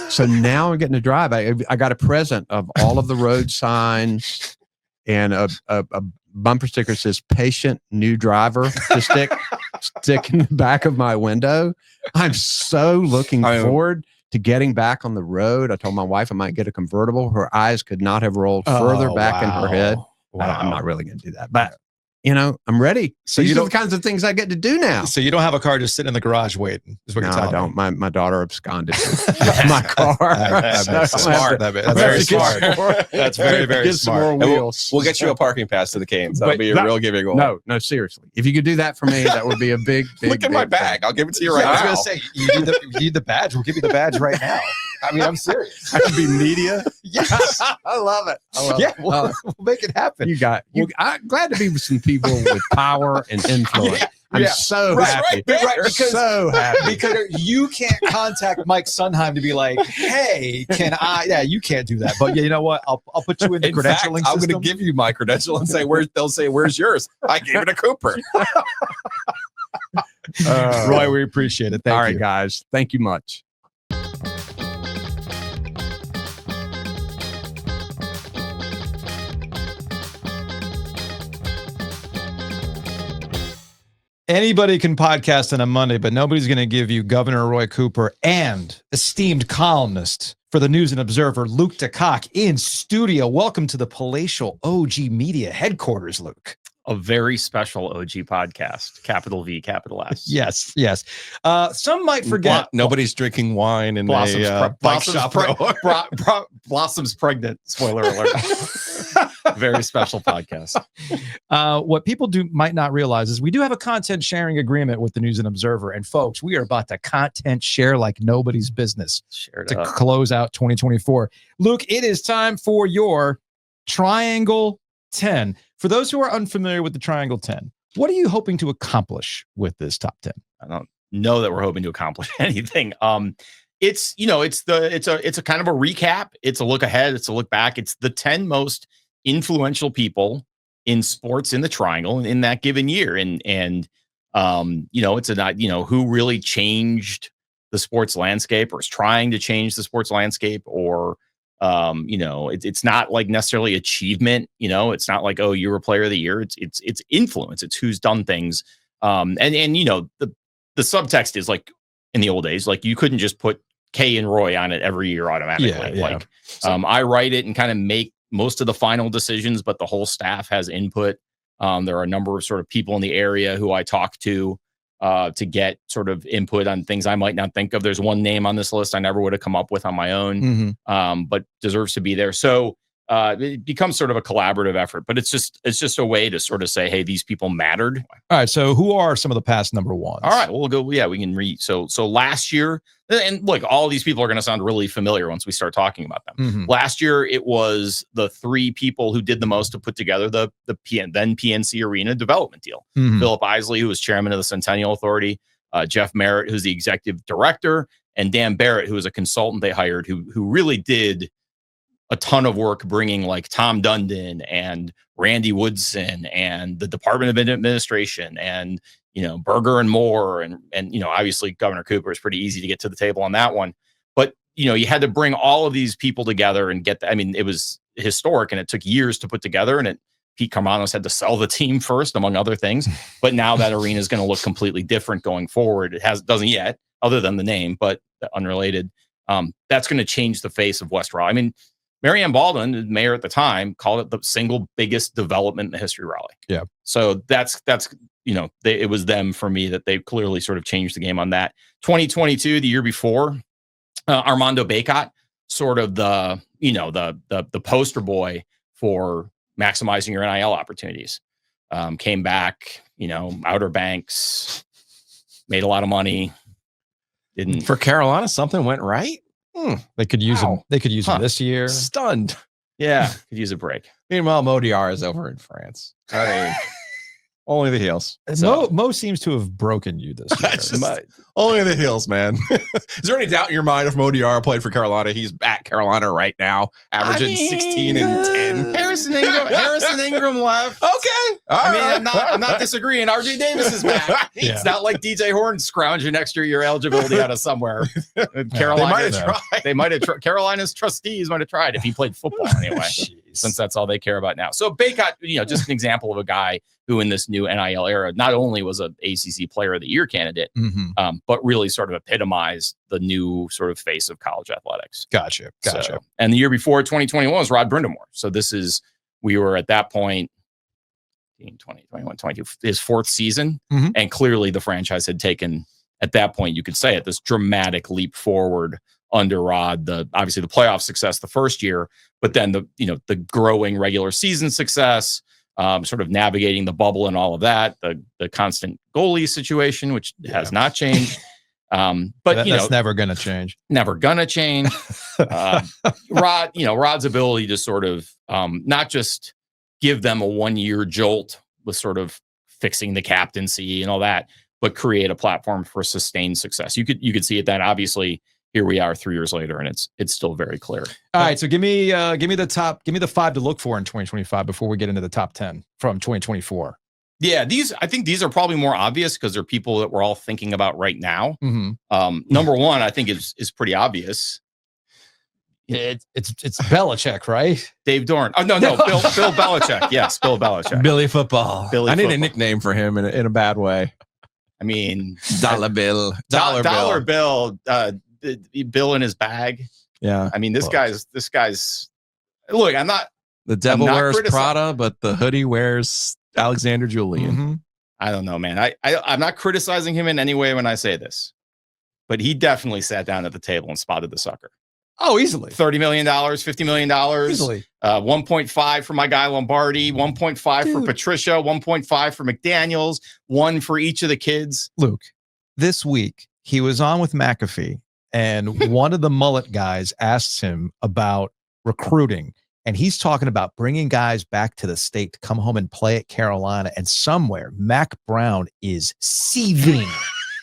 So now I'm getting to drive. I got a present of all of the road signs and a bumper sticker that says "Patient New Driver" to stick in the back of my window. I'm so looking forward to getting back on the road. I told my wife I might get a convertible. Her eyes could not have rolled further back in her head. Wow. I'm not really going to do that, but I'm ready. So these are the kinds of things I get to do now. So you don't have a car just sitting in the garage waiting. Is what you're telling me. My daughter absconded my car. That's smart. That's very smart. That's very, very smart. We'll get you a parking pass to the Canes. That'll be a real giving away. No, seriously. If you could do that for me, that would be a big Look in my bag. I'll give it to you right now. I was going to say, you need the badge. We'll give you the badge right now. I mean, I'm serious. I could be media. Yes. I love it. We'll make it happen. I'm glad to be with some people with power and influence. I'm so happy. So happy. Because you can't contact Mike Sunheim to be like, hey, can I? Yeah, you can't do that. But you know what? I'll put you in the credentialing system. I'm going to give you my credential and say, they'll say, where's yours? I gave it to Cooper. Roy, we appreciate it. Thank you. All right, guys. Thank you much. Anybody can podcast on a Monday, but nobody's going to give you Governor Roy Cooper and esteemed columnist for the News and Observer, Luke DeCock, in studio. Welcome to the palatial OG Media headquarters, Luke. A very special OG podcast, capital V, capital S. Yes. Some might forget. Nobody's drinking wine in Blossom's pregnant. Spoiler alert. Very special podcast. What people might not realize is we do have a content sharing agreement with the News and Observer. And folks, we are about to content share like nobody's business to close out 2024. Luke, it is time for your Triangle 10. For those who are unfamiliar with the Triangle 10, what are you hoping to accomplish with this top 10? I don't know that we're hoping to accomplish anything. It's a kind of a recap. It's a look ahead. It's a look back. It's the 10 most influential people in sports in the Triangle in that given year. And it's who really changed the sports landscape or is trying to change the sports landscape, or it's not like necessarily achievement. It's not like, oh, you were player of the year. It's influence. It's who's done things. The subtext is like in the old days, like you couldn't just put Kay and Roy on it every year automatically. I write it and kind of make most of the final decisions, but the whole staff has input. There are a number of sort of people in the area who I talk to get sort of input on things I might not think of. There's one name on this list I never would have come up with on my own, but deserves to be there. So it becomes sort of a collaborative effort, but it's just a way to sort of say, hey, these people mattered. All right. So who are some of the past number ones? All right, we'll go. Yeah, we can read. So last year, and look, all these people are going to sound really familiar once we start talking about them. Last year, it was the three people who did the most to put together the then PNC Arena development deal. Philip Isley, who was chairman of the Centennial Authority, Jeff Merritt, who's the executive director, and Dan Barrett, who was a consultant they hired, who really did a ton of work bringing like Tom Dundon and Randy Woodson and the Department of Administration and, Berger and Moore. And, obviously Governor Cooper is pretty easy to get to the table on that one. But, you had to bring all of these people together and get it was historic and it took years to put together. And Pete Carmanos had to sell the team first, among other things. But now that arena is going to look completely different going forward. Doesn't yet, other than the name, but unrelated. That's going to change the face of West Raleigh. I mean, Mary Ann Baldwin, the mayor at the time, called it the single biggest development in the history of Raleigh. Yeah. So that's it was them for me that they clearly sort of changed the game on that. 2022, the year before, Armando Bacot, sort of the poster boy for maximizing your NIL opportunities, came back, Outer Banks, made a lot of money. Didn't For Carolina, something went right. They could use him. They could use him this year. Stunned. Yeah, could use a break. Meanwhile, Modiar is over in France. I mean, only the heels. Mo seems to have broken you this year. Only the heels, man. Is there any doubt in your mind if Modiar played for Carolina? He's at Carolina right now, averaging 16 and 10. Harrison Ingram left. Okay. I'm not disagreeing. RJ Davis is back. It's not like DJ Horn scrounging extra year eligibility out of somewhere. They might have tried. Carolina's trustees might have tried if he played football anyway, since that's all they care about now. So Bacot, just an example of a guy who in this new NIL era not only was an ACC Player of the Year candidate, but really sort of epitomized the new sort of face of college athletics. Gotcha. So, and the year before, 2021, was Rod Brind'Amour. So we were at that point, 20, 21, 22, his fourth season. And clearly the franchise had taken, at that point, you could say it, this dramatic leap forward under Rod. Obviously the playoff success the first year, but then the growing regular season success, sort of navigating the bubble and all of that, the constant goalie situation, which has not changed. But that's never going to change. Never going to change. Rod's ability to sort of not just give them a 1-year jolt with sort of fixing the captaincy and all that, but create a platform for sustained success. You could see it then. Obviously, here we are 3 years later, and it's still very clear. All right, so give me the 5 to look for in 2025 before we get into the top 10 from 2024. Yeah, I think these are probably more obvious because they're people that we're all thinking about right now. Number one, I think is pretty obvious. It's Belichick, right? Dave Dorn. Oh no, Bill Belichick. Yes, Bill Belichick. Billy Football. Billy I need Football. a nickname for him in a bad way. I mean, Dollar Bill. Dollar Bill. Bill in his bag. Yeah. I mean, this guy's. Look, I'm not. The devil wears criticizing. Prada, but the hoodie wears Alexander Julian. I don't know, man. I'm not criticizing him in any way when I say this, but he definitely sat down at the table and spotted the sucker. Oh, easily. $30 million, $50 million. Easily. 1.5 for my guy Lombardi, 1.5 for Patricia, 1.5 for McDaniels, 1 for each of the kids. Luke, this week he was on with McAfee, and one of the mullet guys asks him about recruiting, and he's talking about bringing guys back to the state to come home and play at Carolina, and somewhere Mac Brown is seething.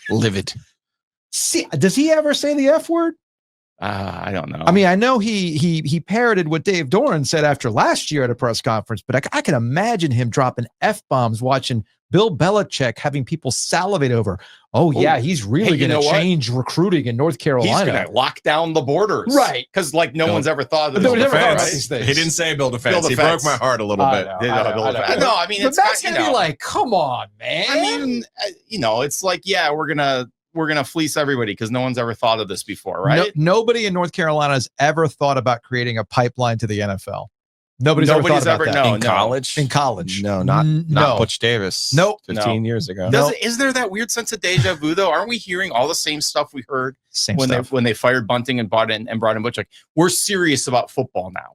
Livid. Does he ever say the F word? I don't know. I mean, I know he parroted what Dave Doran said after last year at a press conference, but I can imagine him dropping F-bombs watching Bill Belichick having people salivate over. Oh, yeah, he's really going to change recruiting in North Carolina. He's going to lock down the borders. Right. Because no one's ever thought of Bill this. Defense. Right? He didn't say Bill Defense. Bill He Defense. broke my heart a little bit. No, I mean, but it's that's going to be like, come on, man. I mean, it's like, yeah, we're gonna fleece everybody because no one's ever thought of this before, right? Nobody in North Carolina has ever thought about creating a pipeline to the NFL. Nobody's ever thought about that. College? In college. No, not Butch Davis. Nope. 15 years ago. Is there that weird sense of deja vu though? Aren't we hearing all the same stuff we heard Same when stuff. they fired Bunting and brought in Butch? Like, we're serious about football now.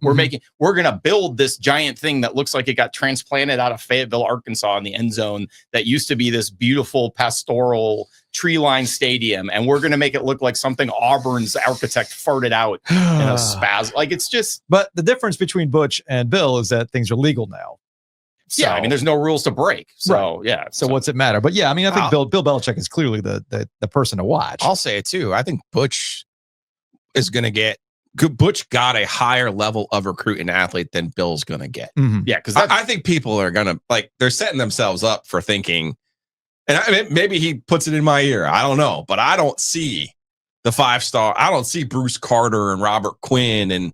We're gonna build this giant thing that looks like it got transplanted out of Fayetteville, Arkansas, in the end zone that used to be this beautiful pastoral tree-lined stadium, and we're gonna make it look like something Auburn's architect farted out in a spaz. Like, it's just. But the difference between Butch and Bill is that things are legal now. So, yeah, I mean, there's no rules to break. So right. yeah. So what's it matter? But yeah, I mean, I think Bill Belichick is clearly the person to watch. I'll say it too. I think Butch is going to get Butch got a higher level of recruiting athlete than Bill's going to get. Mhm. Yeah, because I think people are going to, like, they're setting themselves up for thinking, and I mean, maybe he puts it in my ear. I don't know, but I don't see the 5-star. I don't see Bruce Carter and Robert Quinn and,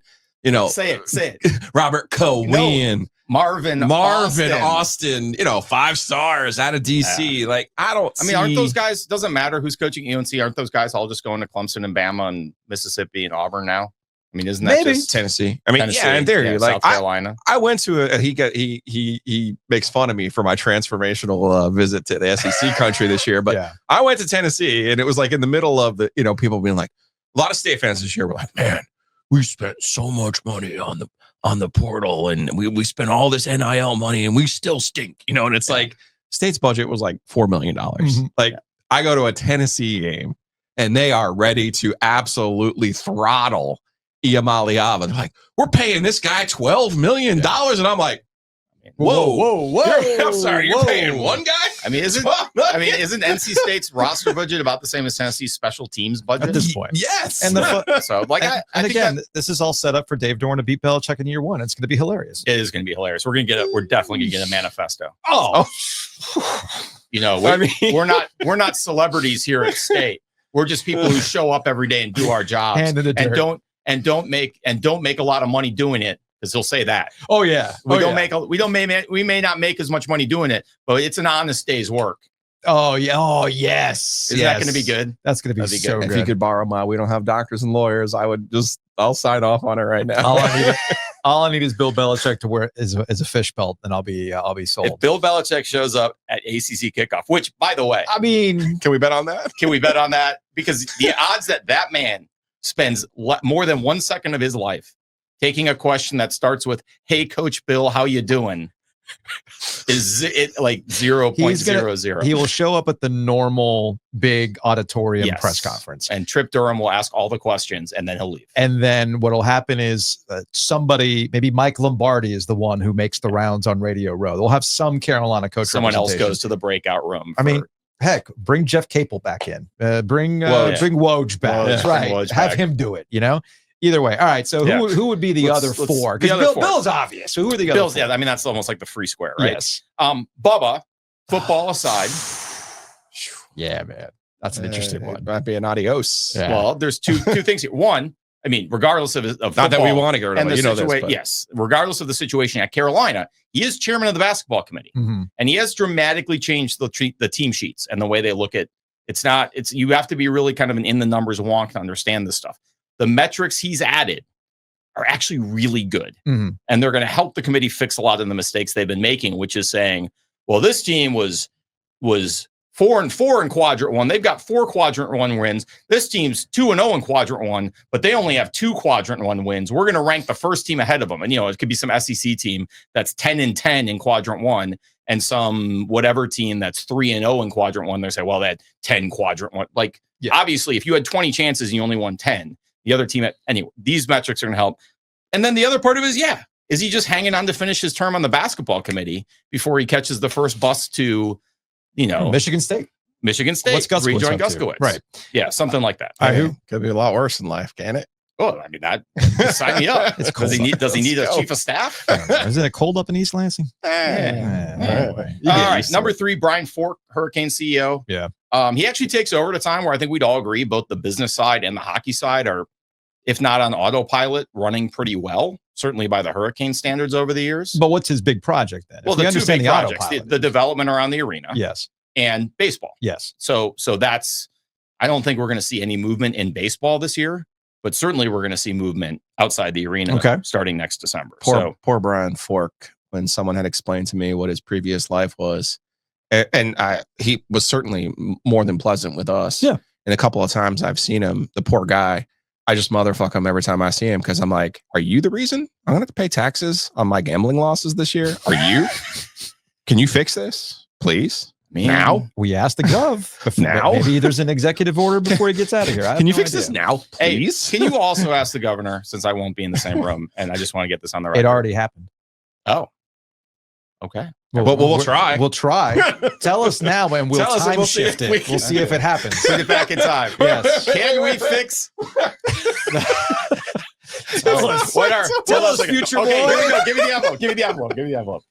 say it. Robert Cohen, Marvin Austin, 5 stars out of DC. Like, aren't those guys, doesn't matter who's coaching UNC, aren't those guys all just going to Clemson and Bama and Mississippi and Auburn now? I mean, isn't that just Tennessee? I mean, Tennessee, yeah, in theory, like South Carolina. I went to he makes fun of me for my transformational visit to the SEC country this year, but I went to Tennessee and it was like in the middle of the, people being like, a lot of state fans this year were like, man, we spent so much money on the portal and we spent all this NIL money and we still stink, and it's like state's budget was like $4 million. Mhm. Like, I go to a Tennessee game and they are ready to absolutely throttle Iamaleava. They're like, we're paying this guy $12 million. And I'm like, whoa. I'm sorry, you're paying one guy? I mean, isn't NC State's roster budget about the same as Tennessee's special teams budget? At this point. Yes. And So, like, I think again, this is all set up for Dave Dorn to beat Belichick in year 1. It's going to be hilarious. it is going to be hilarious. We're definitely going to get a manifesto. Oh, We're not celebrities here at State. We're just people who show up every day and do our jobs Hand in the dirt. and don't make a lot of money doing it, because he'll say that. Oh yeah. We may not make as much money doing it, but it's an honest day's work. Oh yeah. Oh yes. Is that going to be good? That's going to be That'd be so good. good. If you could borrow my, we don't have doctors and lawyers, I'll sign off on it right now. All I need is Bill Belichick to wear is a fish belt, and I'll be sold. If Bill Belichick shows up at ACC kickoff, which, by the way, I mean, Can we bet on that? can we bet on that? Because the odds that man spends more than 1 second of his life taking a question that starts with, "Hey, Coach Bill, how you doing?" is it like 0.00. he will show up at the normal big auditorium Yes. press conference, And Trip Durham will ask all the questions, and then he'll leave. and then what'll happen is somebody, maybe Mike Lombardi, is the one who makes the rounds on Radio Row. They'll have some Carolina coach. Someone else representation. goes to the breakout room. I mean, heck, bring Jeff Capel back in. Bring Woj back. Woj, That's bring right. Woj Have back. him do it. Either way. All right. So who would be the other four? the other Because four. Bill's obvious. So who are the other Bills, four? yeah, I mean, that's almost like the free square, right? Yes. Bubba, football aside, Yeah, man. That's an interesting one. Might be an adios. Yeah. well, there's two things here. One, I mean, regardless of Not that we football want to go and to, the situation, but yes, regardless of the situation at Carolina, he is chairman of the basketball committee, Mhm. and he has dramatically changed the team sheets and the way they look at. You have to be really kind of an in the numbers wonk to understand this stuff. The metrics he's added are actually really good. Mhm. And they're going to help the committee fix a lot of the mistakes they've been making, which is saying, well, this team was 4-4 in quadrant one. They've got 4 quadrant one wins. This team's 2-0 in quadrant one, but they only have 2 quadrant one wins. We're going to rank the first team ahead of them. And, it could be some SEC team that's 10-10 in quadrant one, and some whatever team that's 3-0 in quadrant one. They say, well, they had 10 quadrant one. Like, obviously, if you had 20 chances and you only won 10, the other team anyway, these metrics are going to help. And then the other part of it is he just hanging on to finish his term on the basketball committee before he catches the first bus to, Michigan State. What's Guskowitz rejoin up to? Guskowitz. Right. Yeah, something like that. I mean, could be a lot worse in life, can it? Oh, I mean, that sign me up. It's Does he cold need? Does he need a Let's go. chief of staff? Isn't it cold up in East Lansing? Anyway. You All get right, used to number it. 3, Brian Fork, Hurricane CEO. Yeah. He actually takes over at a time where I think we'd all agree both the business side and the hockey side are, if not on autopilot, running pretty well. Certainly by the Hurricane standards over the years. But what's his big project then? Well, If we the 2 understand big projects: autopilot. the development around the arena, Yes. and baseball. Yes. So that's. I don't think we're going to see any movement in baseball this year, but certainly we're going to see movement outside the arena starting next December. Poor Brian Fork, when someone had explained to me what his previous life was, and he was certainly more than pleasant with us. Yeah. And a couple of times I've seen him, the poor guy, I just motherfuck him every time I see him because I'm like, are you the reason I'm going to have to pay taxes on my gambling losses this year? Are you? Can you fix this, please? Now? We asked the Gov. Now? Maybe there's an executive order before he gets out of here. Can you fix this now, please? Hey, can you also ask the governor, since I won't be in the same room, and I just want to get this on the record? It already happened. Oh, okay. We'll try. We'll try. Tell us now and we'll Tell us and time we'll see shift if it. we can We'll see if it happens. Bring it back in time. Yes. Can we fix? Tell us. What are? Tell hold on a us, second. future Okay, boy. here we go. Give me the envelope. Give me the envelope. Give me the envelope.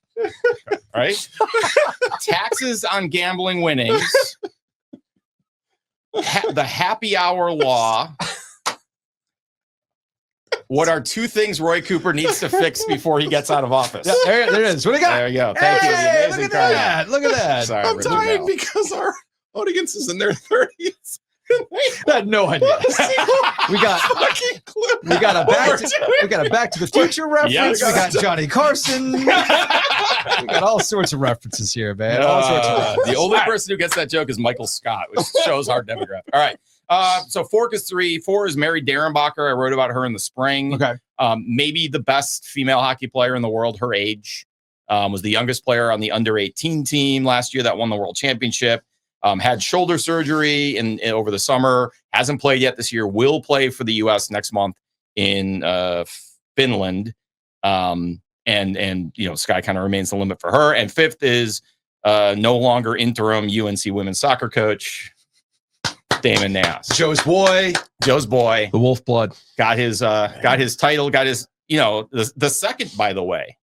All right. Taxes on gambling winnings. The happy hour law. What are two things Roy Cooper needs to fix before he gets out of office? Yeah, there it is. What do you got? There you go. Thank you. The Hey, amazing look at that. Look at that. Sorry, I'm we're dying losing because our audience is in their 30s. I had no idea. we got a Back to the Future reference. Yeah, we got Johnny Carson. We got all sorts of references here, man. All sorts of references. The only person who gets that joke is Michael Scott, which shows our demographic. All right. So Fork is 3. 4 is Mary Derenbacher. I wrote about her in the spring. Okay. Maybe the best female hockey player in the world, her age. Was the youngest player on the under 18 team last year that won the world championship. Had shoulder surgery in over the summer. Hasn't played yet this year. Will play for the U.S. next month in Finland. And sky kind of remains the limit for her. And 5th is no longer interim UNC women's soccer coach, Damon Nass. Joe's boy. The Wolf blood. got his title, got his, the second, by the way,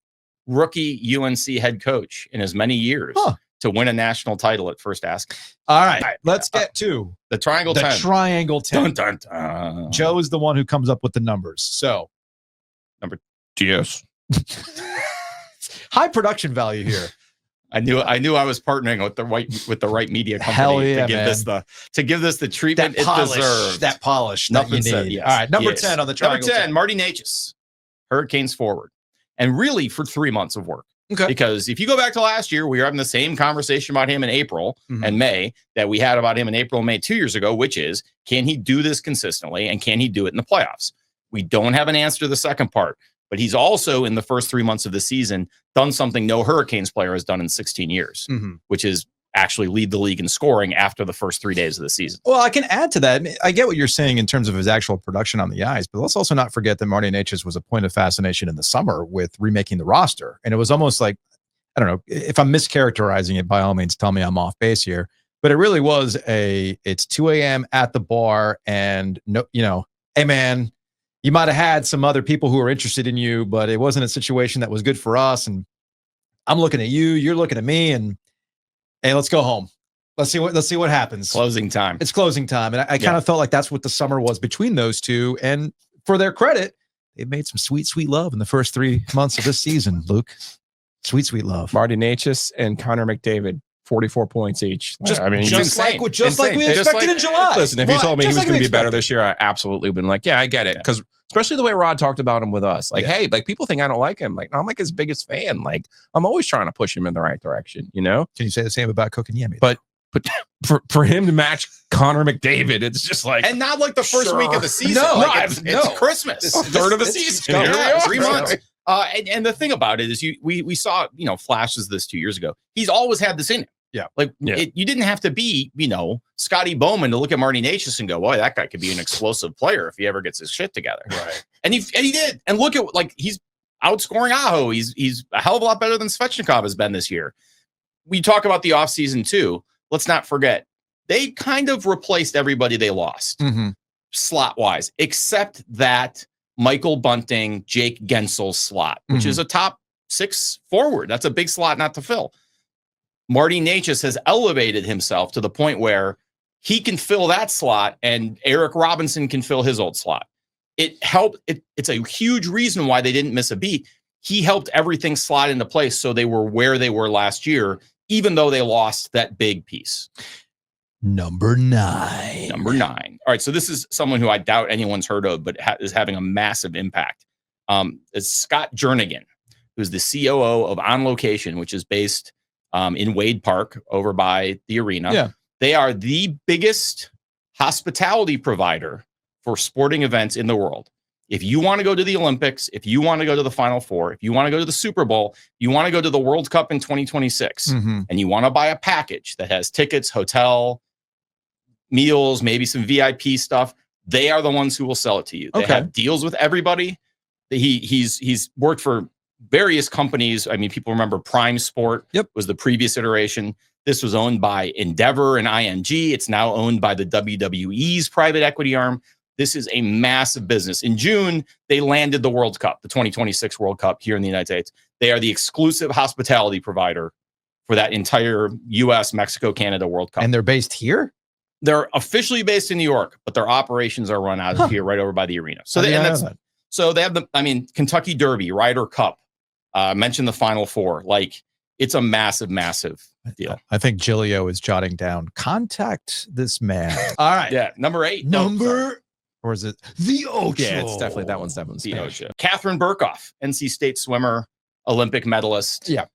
rookie UNC head coach in as many years to win a national title at first ask. All right. Let's get to The Triangle the 10. Triangle 10. Dun, dun, dun. Joe is the one who comes up with the numbers. So Yes. high production value here. I knew I was partnering with the right media company Hell yeah, to give this the treatment it deserves. That polish Nothing that you said, need. yes. All right. Number Yes. 10 on the Triangle Number 10, Marty Natchez, Hurricanes forward. And really for 3 months of work. Okay. Because if you go back to last year, we were having the same conversation about him in April and May that we had about him in April and May 2 years ago, which is, can he do this consistently and can he do it in the playoffs? We don't have an answer to the second part, but he's also in the first 3 months of the season done something no Hurricanes player has done in 16 years, which is actually lead the league in scoring after the first 3 days of the season. Well, I can add to that. I get what you're saying in terms of his actual production on the ice, but let's also not forget that Marty Natchez was a point of fascination in the summer with remaking the roster. And it was almost like, I don't know, if I'm mischaracterizing it, by all means, tell me I'm off base here. But it really was it's 2 a.m. at the bar and, hey, man, you might have had some other people who were interested in you, but it wasn't a situation that was good for us. And I'm looking at you, you're looking at me, and hey, let's go home. Let's see what happens. Closing time. It's closing time. And I kind of felt like that's what the summer was between those two. And for their credit, they made some sweet, sweet love in the first 3 months of this season, Luke. Sweet, sweet love. Marty Natchez and Connor McDavid, 44 points each. Just like we Insane. expected in July. Listen, if you told me he was Just going to be better expected. this year, I absolutely would have been like, yeah, I get it. Because especially the way Rod talked about him with us. Like, hey, like people think I don't like him. Like, no, I'm like his biggest fan. Like, I'm always trying to push him in the right direction, Can you say the same about Cook and Yemi? But for him to match Connor McDavid, it's just like, And not like the first week of the season. No, it's Christmas. third of the season. Yeah, Here we are. 3 months. And the thing about it is we saw, flashes of this 2 years ago. He's always had this in him. Yeah. You didn't have to be, Scotty Bowman to look at Marty Natchez and go, boy, that guy could be an explosive player if he ever gets his shit together. Right. And he did. And look at he's outscoring Aho. He's a hell of a lot better than Svechnikov has been this year. We talk about the offseason too. Let's not forget, they kind of replaced everybody they lost slot wise, except that Michael Bunting, Jake Gensel slot, which is a top 6 forward. That's a big slot not to fill. Marty Natchez has elevated himself to the point where he can fill that slot and Eric Robinson can fill his old slot. It helped. It's a huge reason why they didn't miss a beat. He helped everything slide into place so they were where they were last year, even though they lost that big piece. Number 9. All right, so this is someone who I doubt anyone's heard of, but is having a massive impact. It's Scott Jernigan, who's the COO of On Location, which is based in Wade Park over by the arena. Yeah. They are the biggest hospitality provider for sporting events in the world. If you want to go to the Olympics, if you want to go to the Final Four, if you want to go to the Super Bowl, you want to go to the World Cup in 2026, and you want to buy a package that has tickets, hotel, meals, maybe some VIP stuff, they are the ones who will sell it to you. They have deals with everybody. He's worked for various companies. I mean, people remember Prime Sport was the previous iteration. This was owned by Endeavor and IMG. It's now owned by the WWE's private equity arm. This is a massive business. In June, they landed the World Cup, the 2026 World Cup here in the United States. They are the exclusive hospitality provider for that entire US, Mexico, Canada World Cup. And they're based here? They're officially based in New York, but their operations are run out of here, right over by the arena. So they have the, Kentucky Derby, Ryder Cup. Mentioned the Final Four. Like, it's a massive, massive deal. I think Giglio is jotting down. Contact this man. All right. Yeah, number 8. Or is it the Ocho? Yeah, it's definitely that one's The Spanish. Ocho. Catherine Burkhoff, NC State swimmer, Olympic medalist. Yeah.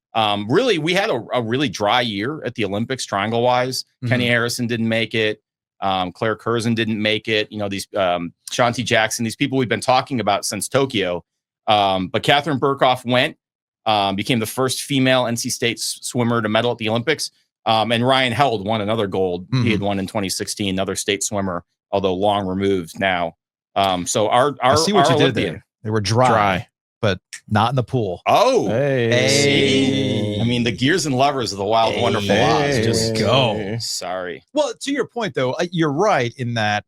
Really, we had a really dry year at the Olympics, triangle wise. Kenny Harrison didn't make it. Claire Curzon didn't make it. You know, these Shanti Jackson, these people we've been talking about since Tokyo. But Catherine Burkhoff went, became the first female NC State swimmer to medal at the Olympics. And Ryan Held won another gold. He had won in 2016, another state swimmer, although long removed now. So I see what you did Olympian, there. They were dry, but not in the pool. Oh, Hey. see? I mean, the gears and levers of the wild, wonderful Oz. Just go. Sorry. Well, to your point, though, you're right in that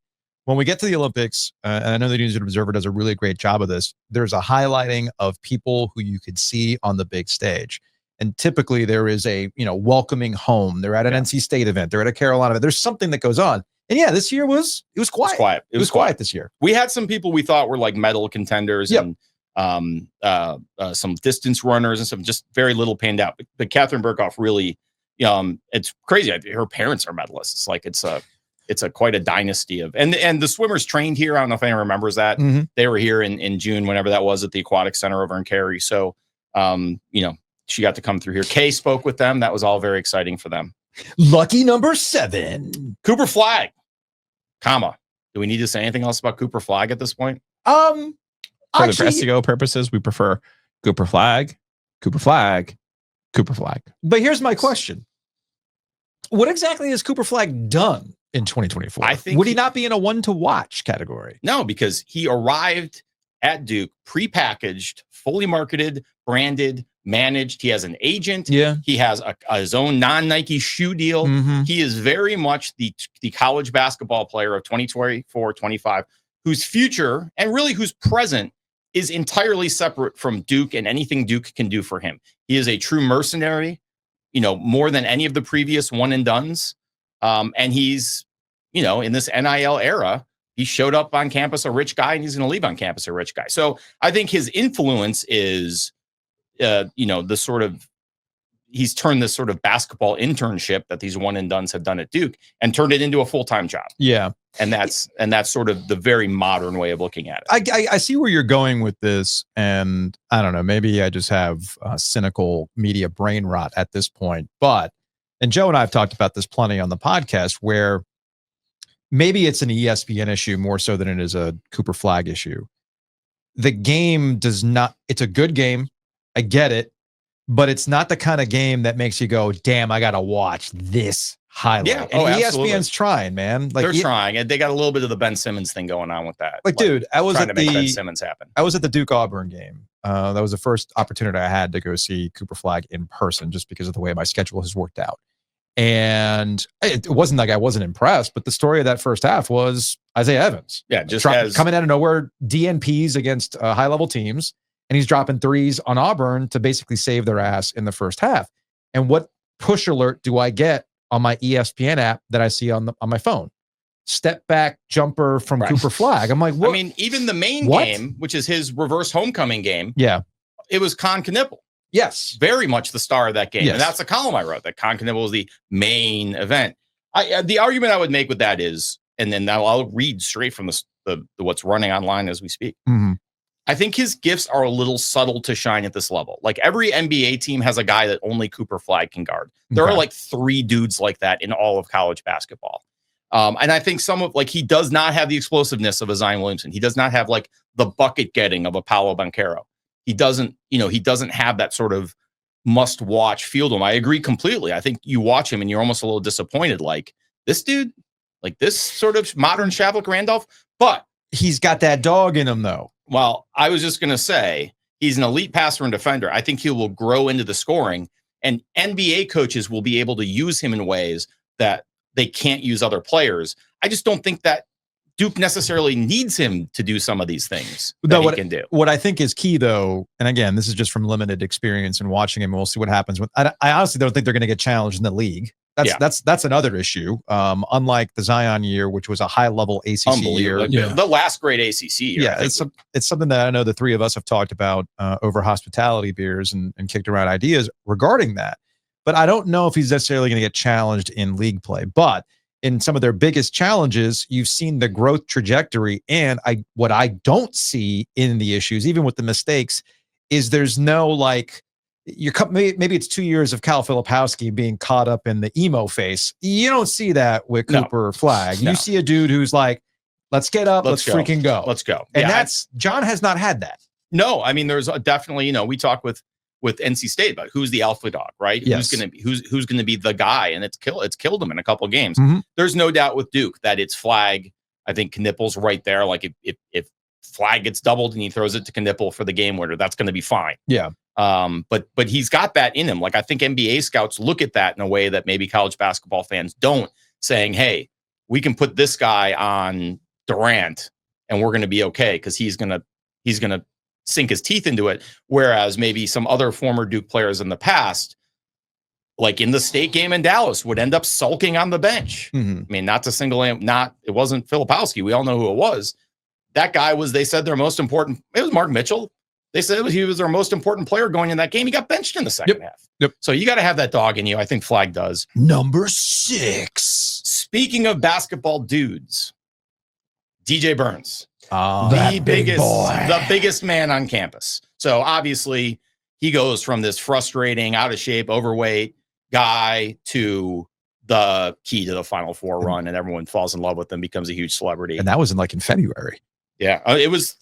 when we get to the Olympics, and I know the News and Observer does a really great job of this, there's a highlighting of people who you could see on the big stage. And typically there is a, welcoming home. They're at an NC State event. They're at a Carolina event. There's something that goes on. And yeah, this year it was quiet. It was quiet this year. We had some people we thought were like medal contenders and some distance runners and some just very little panned out. But Catherine Burkhoff really, it's crazy. Her parents are medalists. Like it's a quite a dynasty of, and the swimmers trained here. I don't know if anyone remembers that. They were here in June, whenever that was, at the Aquatic Center over in Cary. So, she got to come through here. Kay spoke with them. That was all very exciting for them. Lucky number 7. Cooper Flagg, comma. Do we need to say anything else about Cooper Flagg at this point? For the SEO purposes, we prefer Cooper Flagg, Cooper Flagg, Cooper Flagg. But here's my question. What exactly has Cooper Flagg done in 2024? I think would he not be in a one to watch category? No, because he arrived at Duke prepackaged, fully marketed, branded, managed. He has an agent. Yeah. He has his own non-Nike shoe deal. He is very much the college basketball player of 2024, 25, whose future and really whose present is entirely separate from Duke and anything Duke can do for him. He is a true mercenary, more than any of the previous one and dones. And he's, in this NIL era, he showed up on campus a rich guy and he's going to leave on campus a rich guy. So I think his influence is, he's turned this sort of basketball internship that these one and dones have done at Duke and turned it into a full-time job. Yeah. And that's sort of the very modern way of looking at it. I see where you're going with this. And I don't know, maybe I just have cynical media brain rot at this point, and Joe and I have talked about this plenty on the podcast, where maybe it's an ESPN issue more so than it is a Cooper Flagg issue. The game it's a good game. I get it, but it's not the kind of game that makes you go, damn, I got to watch this highlight. Yeah. And Absolutely. ESPN's trying, man. They're trying, and they got a little bit of the Ben Simmons thing going on with that. Dude, I was trying at to make Ben Simmons happen. I was at the Duke Auburn game. That was the first opportunity I had to go see Cooper Flagg in person, just because of the way my schedule has worked out. And it wasn't like I wasn't impressed, but the story of that first half was Isaiah Evans. Yeah, just coming out of nowhere, DNPs against high-level teams, and he's dropping threes on Auburn to basically save their ass in the first half. And what push alert do I get on my ESPN app that I see on my phone? Step back jumper from Cooper Flagg. I'm like, what? I mean, even the main game, which is his reverse homecoming game. Yeah. It was Con Knippel. Yes. Very much the star of that game. Yes. And that's the column I wrote, that Con Knippel was the main event. The argument I would make with that is, and then now I'll read straight from the what's running online as we speak. I think his gifts are a little subtle to shine at this level. Like, every NBA team has a guy that only Cooper Flagg can guard. There are like 3 dudes like that in all of college basketball. And I think he does not have the explosiveness of a Zion Williamson. He does not have like the bucket getting of a Paolo Banchero. He doesn't have that sort of must watch feel to him. I agree completely. I think you watch him and you're almost a little disappointed. Like, this dude, like this sort of modern Shavlik Randolph, but he's got that dog in him though. Well, I was just going to say, he's an elite passer and defender. I think he will grow into the scoring, and NBA coaches will be able to use him in ways that they can't use other players. I just don't think that Duke necessarily needs him to do some of these things No, that he can do. What I think is key, though, and again, this is just from limited experience and watching him. We'll see what happens. I honestly don't think they're going to get challenged in the league. That's another issue. Unlike the Zion year, which was a high level ACC year, the last great ACC year. Yeah, it's something that I know the three of us have talked about over hospitality beers and kicked around ideas regarding that. But I don't know if he's necessarily going to get challenged in league play. But in some of their biggest challenges, you've seen the growth trajectory. And what I don't see in the issues, even with the mistakes, is there's no like, maybe it's 2 years of Cal Filipowski being caught up in the emo face. You don't see that with Cooper Flag. You see a dude who's like, let's get up, let's freaking go. Let's go. And John has not had that. No, I mean, there's definitely, we talk with NC State about who's the alpha dog, right? Yes. Who's gonna be the guy, and it's killed him in a couple of games. Mm-hmm. There's no doubt with Duke that it's Flag. I think Knippel's right there. Like if Flag gets doubled and he throws it to Knippel for the game winner, that's gonna be fine. Yeah. But he's got that in him. Like I think NBA scouts look at that in a way that maybe college basketball fans don't, saying, hey, we can put this guy on Durant and we're gonna be okay because he's gonna sink his teeth into it. Whereas maybe some other former Duke players in the past, like in the state game in Dallas, would end up sulking on the bench. Mm-hmm. I mean, not to single him, it wasn't Filipowski. We all know who it was. That guy was, they said, their most important. It was Mark Mitchell. They said he was their most important player going in that game. He got benched in the second half. Yep. So you got to have that dog in you. I think Flag does. Number 6. Speaking of basketball dudes, DJ Burns. The biggest man on campus. So obviously he goes from this frustrating, out of shape, overweight guy to the key to the Final Four run, and everyone falls in love with him, becomes a huge celebrity. And that was in February. Yeah, it was.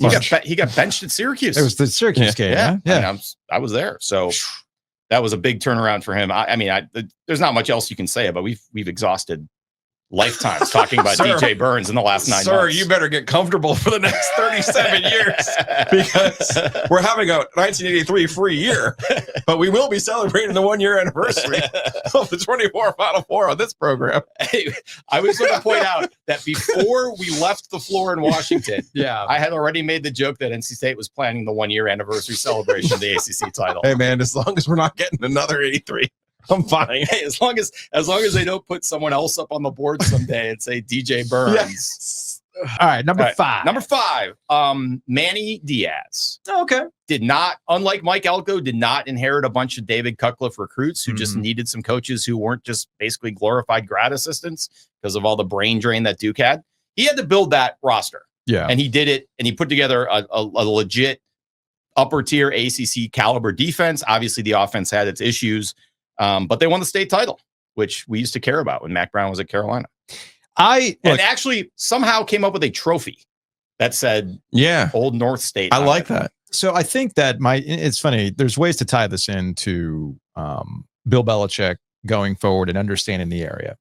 He got benched at Syracuse. It was the Syracuse game. Yeah, yeah. I mean, I was there, so that was a big turnaround for him. I mean, there's not much else you can say about. We've exhausted lifetimes talking about DJ Burns in the last 9 months. Sir, you better get comfortable for the next 37 years because we're having a 1983 free year, but we will be celebrating the 1-year anniversary of the 24 Final Four on this program. Hey, I was going to point out that before we left the floor in Washington, I had already made the joke that NC State was planning the 1-year anniversary celebration of the ACC title. Hey man, as long as we're not getting another 83. I'm fine. Hey, as long as they don't put someone else up on the board someday and say DJ Burns. Yes. All right, number 5. Number 5, Manny Diaz. Okay. Did not, unlike Mike Elko, did not inherit a bunch of David Cutcliffe recruits who just needed some coaches who weren't just basically glorified grad assistants because of all the brain drain that Duke had. He had to build that roster. Yeah. And he did it, and he put together a legit upper tier ACC caliber defense. Obviously, the offense had its issues. But they won the state title, which we used to care about when Mac Brown was at Carolina. And actually somehow came up with a trophy that said, Old North State. I like that. So I think that it's funny. There's ways to tie this into Bill Belichick going forward and understanding the area.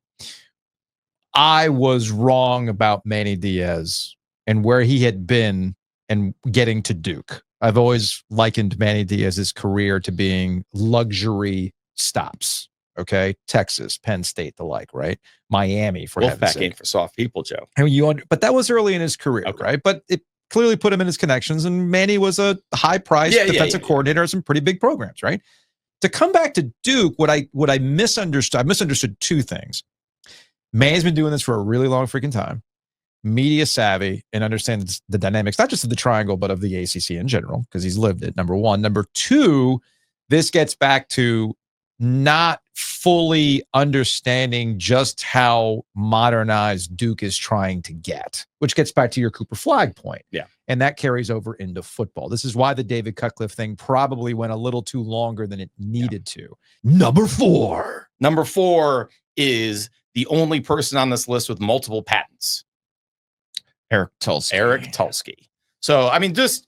I was wrong about Manny Diaz and where he had been and getting to Duke. I've always likened Manny Diaz's career to being luxury stops. Okay, Texas, Penn State, the like, right? Miami, for heaven's sake. Wolfpack ain't for soft people, Joe. And but that was early in his career, right? But it clearly put him in his connections, and Manny was a high-priced defensive coordinator of some pretty big programs, right? To come back to Duke, what I misunderstood, I misunderstood 2 things. Manny's been doing this for a really long freaking time. Media savvy and understands the dynamics, not just of the triangle, but of the ACC in general, because he's lived it, number 1. Number 2, this gets back to not fully understanding just how modernized Duke is trying to get, which gets back to your Cooper Flag point. Yeah. And that carries over into football. This is why the David Cutcliffe thing probably went a little too longer than it needed to. Number 4. Number 4 is the only person on this list with multiple patents. Eric Tulsky. So, I mean, this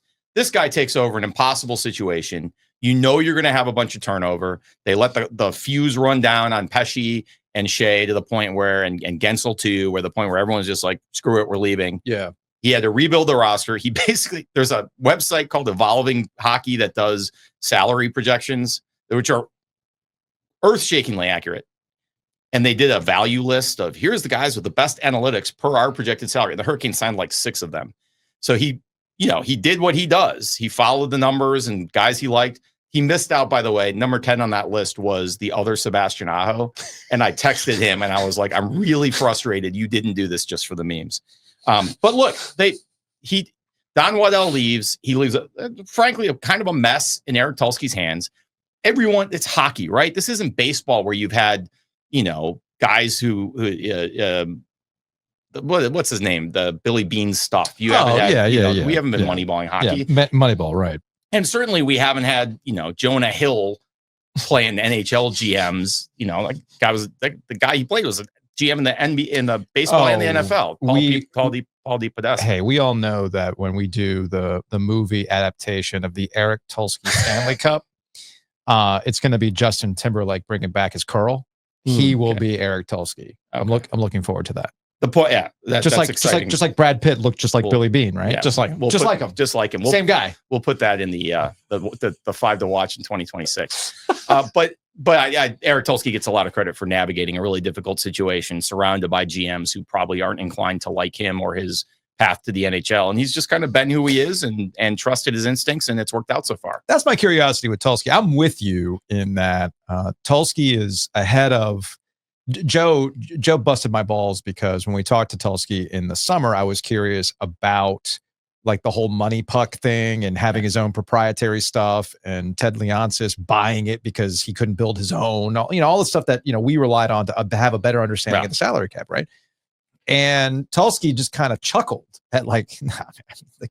guy takes over an impossible situation. You know you're going to have a bunch of turnover. They let the fuse run down on Pesci and Shea to the point where, and Gensel too, where the point where everyone's just like, screw it, we're leaving. Yeah. He had to rebuild the roster. He basically, there's a website called Evolving Hockey that does salary projections, which are earth-shakingly accurate. and they did a value list of here's the guys with the best analytics per our projected salary. The Hurricanes signed like 6 of them. So he did what he does. He followed the numbers and guys he liked. He missed out, by the way. Number 10 on that list was the other Sebastian Aho. And I texted him and I was like, I'm really frustrated. You didn't do this just for the memes. But look, Don Waddell leaves. He leaves, frankly, a kind of a mess in Eric Tulsky's hands. Everyone, it's hockey, right? This isn't baseball where you've had, guys who what's his name? The Billy Bean stuff. We haven't been moneyballing hockey. Yeah, Moneyball, right. And certainly we haven't had, Jonah Hill playing NHL GMs. Like the guy he played was a GM in the NBA, in the baseball and the NFL. Paul DePodesta. Hey, we all know that when we do the movie adaptation of the Eric Tulsky Stanley Cup, it's going to be Justin Timberlake bringing back his curl. He will be Eric Tulsky. Okay. I'm looking forward to that. The point, yeah, just like Brad Pitt looked just like Billy Bean, right? Yeah, just like him. Same guy. We'll put that in the 5 to watch in 2026. But Eric Tulsky gets a lot of credit for navigating a really difficult situation, surrounded by GMs who probably aren't inclined to like him or his path to the NHL, and he's just kind of been who he is and trusted his instincts, and it's worked out so far. That's my curiosity with Tulsky. I'm with you in that Tulsky is ahead of. Joe busted my balls because when we talked to Tulsky in the summer, I was curious about like the whole money puck thing and having his own proprietary stuff, and Ted Leonsis buying it because he couldn't build his own, all the stuff that, we relied on to have a better understanding of the salary cap. Right. And Tulsky just kind of chuckled at like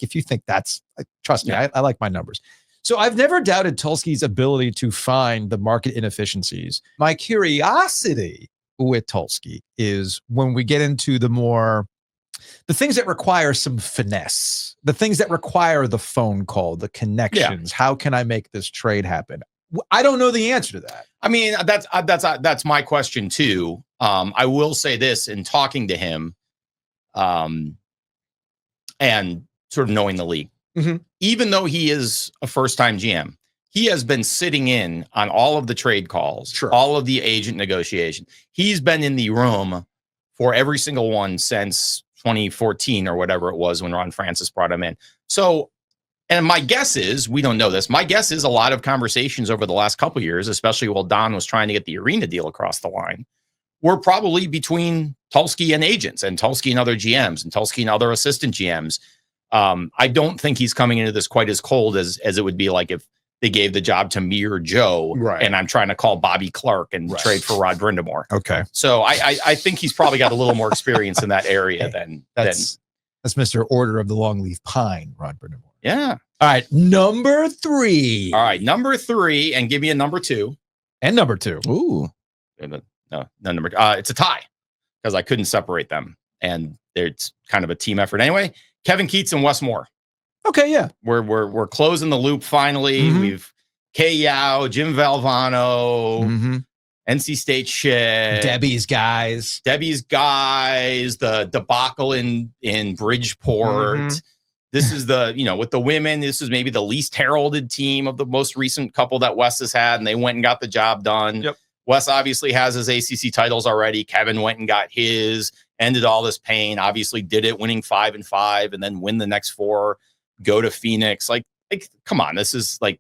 if you think that's trust me, I like my numbers. So I've never doubted Tulsky's ability to find the market inefficiencies. My curiosity with Tulsky is when we get into the things that require some finesse, the things that require the phone call, the connections. How can I make this trade happen? I don't know the answer to that. I mean, that's my question too. I will say this in talking to him, and sort of knowing the league, even though he is a first-time GM, he has been sitting in on all of the trade calls, all of the agent negotiation. He's been in the room for every single one since 2014 or whatever it was when Ron Francis brought him in. So, and my guess is, we don't know this, my guess is a lot of conversations over the last couple of years, especially while Don was trying to get the arena deal across the line, were probably between Tulsky and agents, and Tulsky and other GMs, and Tulsky and other assistant GMs. I don't think he's coming into this quite as cold as it would be like if they gave the job to me or Joe, and I'm trying to call Bobby Clark and trade for Rod Brind'Amour. Okay. So I think he's probably got a little more experience in that area than that's Mr. Order of the Longleaf Pine, Rod Brind'Amour. Yeah. All right. Number 3. All right. Number 3, and give me a number 2. And number 2. Ooh. No, number. It's a tie because I couldn't separate them, and it's kind of a team effort anyway. Kevin Keats and Wes Moore. Okay, yeah. We're closing the loop finally. We've Kay Yao, Jim Valvano, NC State shit. Debbie's guys, the debacle in Bridgeport. This is with the women, this is maybe the least heralded team of the most recent couple that Wes has had, and they went and got the job done. Yep. Wes obviously has his ACC titles already. Kevin went and got his, ended all this pain, obviously did it, winning 5-5, and then win the next 4. Go to Phoenix. Like, come on. This is like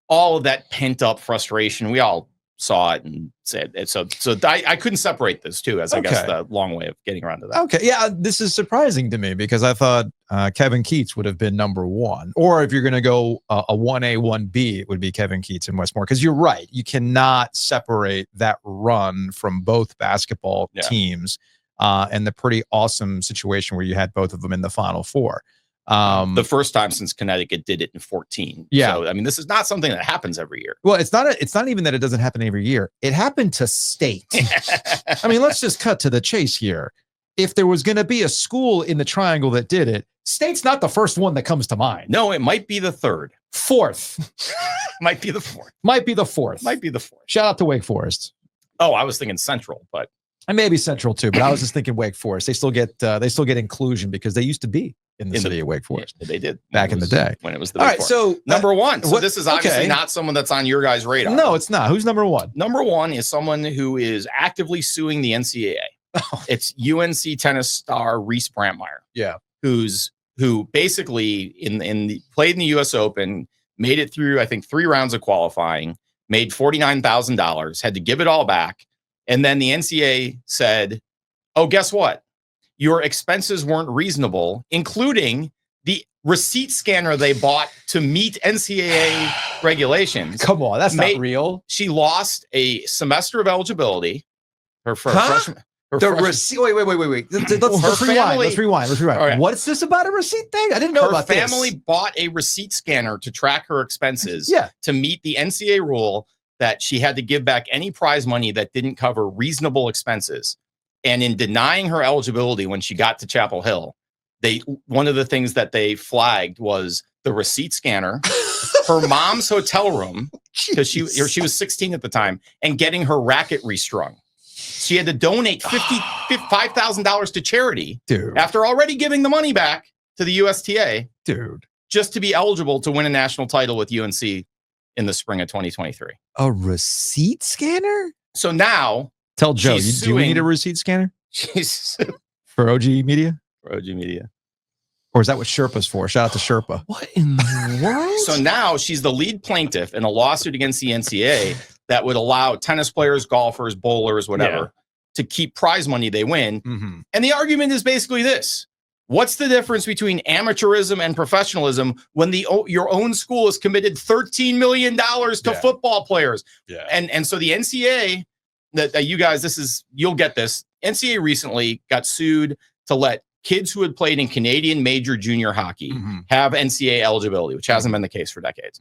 all of that pent up frustration. We all saw it and said it. So I couldn't separate this too, as I guess the long way of getting around to that. Okay. Yeah. This is surprising to me because I thought Kevin Keats would have been number 1, or if you're going to go a 1A, 1B, it would be Kevin Keats and Wes Moore. Cause you're right. You cannot separate that run from both basketball teams and the pretty awesome situation where you had both of them in the Final Four. The first time since Connecticut did it in 14. Yeah. So, I mean, this is not something that happens every year. Well, it's not even that it doesn't happen every year. It happened to State. I mean, let's just cut to the chase here. If there was going to be a school in the triangle that did it, State's not the first one that comes to mind. No, it might be the third. 4th. Might be the 4th. Might be the 4th. Might be the 4th. Shout out to Wake Forest. Oh, I was thinking Central, but And maybe Central too, but I was just thinking Wake Forest. They still get inclusion because they used to be in the city of Wake Forest. Yeah, they did back in the day when it was the All Big right, Four. so number one. So what- this is obviously okay. not someone that's on your guys' radar. No, it's not. Who's number one? Number one is someone who is actively suing the NCAA. It's UNC tennis star Reese Brand'Amour. Yeah. Who basically played in the US Open, made it through, I think, 3 rounds of qualifying, made $49,000, had to give it all back. And then the NCAA said, oh, guess what? Your expenses weren't reasonable, including the receipt scanner they bought to meet NCAA regulations. Come on, that's not real. She lost a semester of eligibility. Her freshman. Receipt. Wait. Let's rewind. Right. What's this about a receipt thing? I didn't know about this. Her family bought a receipt scanner to track her expenses. Yeah. To meet the NCAA rule that she had to give back any prize money that didn't cover reasonable expenses. And in denying her eligibility when she got to Chapel Hill, one of the things that they flagged was the receipt scanner, her mom's hotel room, because she was 16 at the time, and getting her racket restrung. She had to donate $5,000 to charity, dude, after already giving the money back to the USTA, dude, just to be eligible to win a national title with UNC in the spring of 2023. A receipt scanner? So now, tell Joe, do we need a receipt scanner? She's for OG Media? For OG Media. Or is that what Sherpa's for? Shout out to Sherpa. What in the world? So now she's the lead plaintiff in a lawsuit against the NCAA that would allow tennis players, golfers, bowlers, whatever, to keep prize money they win. Mm-hmm. And the argument is basically this. What's the difference between amateurism and professionalism when your own school has committed $13 million to football players? Yeah. And so the NCAA, that you guys, you'll get this. NCAA recently got sued to let kids who had played in Canadian major junior hockey have NCAA eligibility, which hasn't been the case for decades.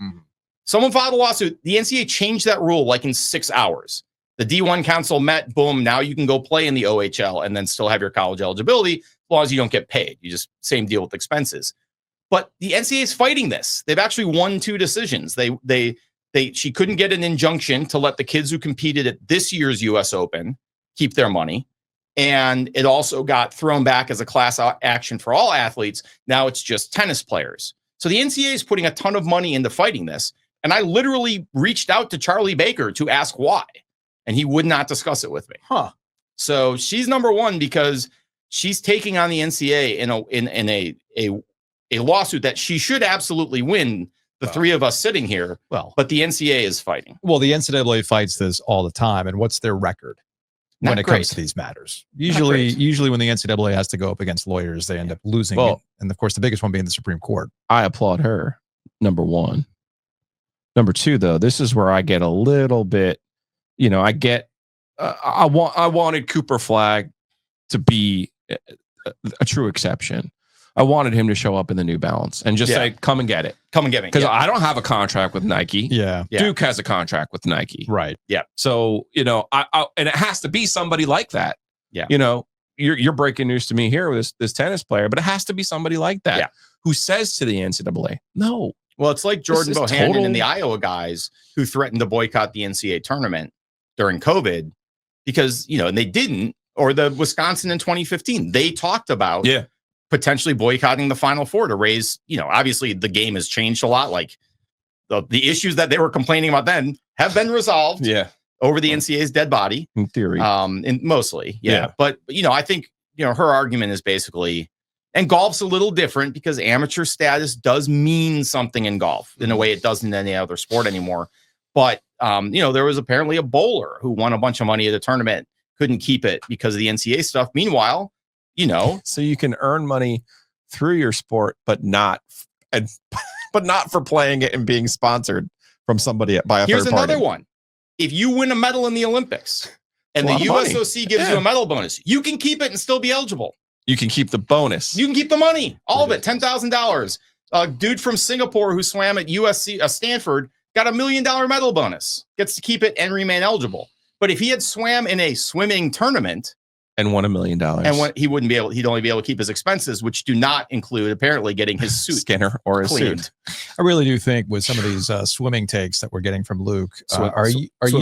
Someone filed a lawsuit. The NCAA changed that rule like in 6 hours. The D1 council met, boom, now you can go play in the OHL and then still have your college eligibility as long as you don't get paid. You just, same deal with expenses. But the NCAA is fighting this. They've actually won 2 decisions. She couldn't get an injunction to let the kids who competed at this year's US Open keep their money. And it also got thrown back as a class action for all athletes. Now it's just tennis players. So the NCAA is putting a ton of money into fighting this. And I literally reached out to Charlie Baker to ask why. And he would not discuss it with me. So she's number one because she's taking on the NCAA in a lawsuit that she should absolutely win. The 3 of us sitting here. But the NCAA is fighting. Well, the NCAA fights this all the time. And what's their record when it comes to these matters? Usually when the NCAA has to go up against lawyers, they end up losing. Well, and of course, the biggest one being the Supreme Court. I applaud her. Number one. Number 2, though, this is where I get a little bit, I get, I wanted Cooper Flagg to be a true exception. I wanted him to show up in the New Balance and just say, come and get it. Come and get me. Because I don't have a contract with Nike. Yeah. Duke has a contract with Nike. Right. Yeah. So, I and it has to be somebody like that. Yeah. You're breaking news to me here with this tennis player, but it has to be somebody like that who says to the NCAA, no. Well, it's like Jordan This is Bohannon and the Iowa guys who threatened to boycott the NCAA tournament during COVID because, and they didn't, or the Wisconsin in 2015. They talked about potentially boycotting the Final Four to raise, obviously the game has changed a lot. Like the issues that they were complaining about then have been resolved over the NCAA's dead body. In theory. And mostly. But, I think, her argument is basically, and golf's a little different because amateur status does mean something in golf in a way it doesn't in any other sport anymore. But, there was apparently a bowler who won a bunch of money at a tournament, couldn't keep it because of the NCAA stuff. Meanwhile, so you can earn money through your sport, but not for playing it and being sponsored from somebody by a third party. Here's another one. If you win a medal in the Olympics and the USOC gives you a medal bonus, you can keep it and still be eligible. You can keep the bonus. You can keep the money, all of it, $10,000. A dude from Singapore who swam at Stanford got $1 million medal bonus, gets to keep it and remain eligible. But if he had swam in a swimming tournament And won $1 million. And he'd only be able to keep his expenses, which do not include apparently getting his suit Skinner or his cleaned. suit. I really do think with some of these swimming takes that we're getting from Luke, Swim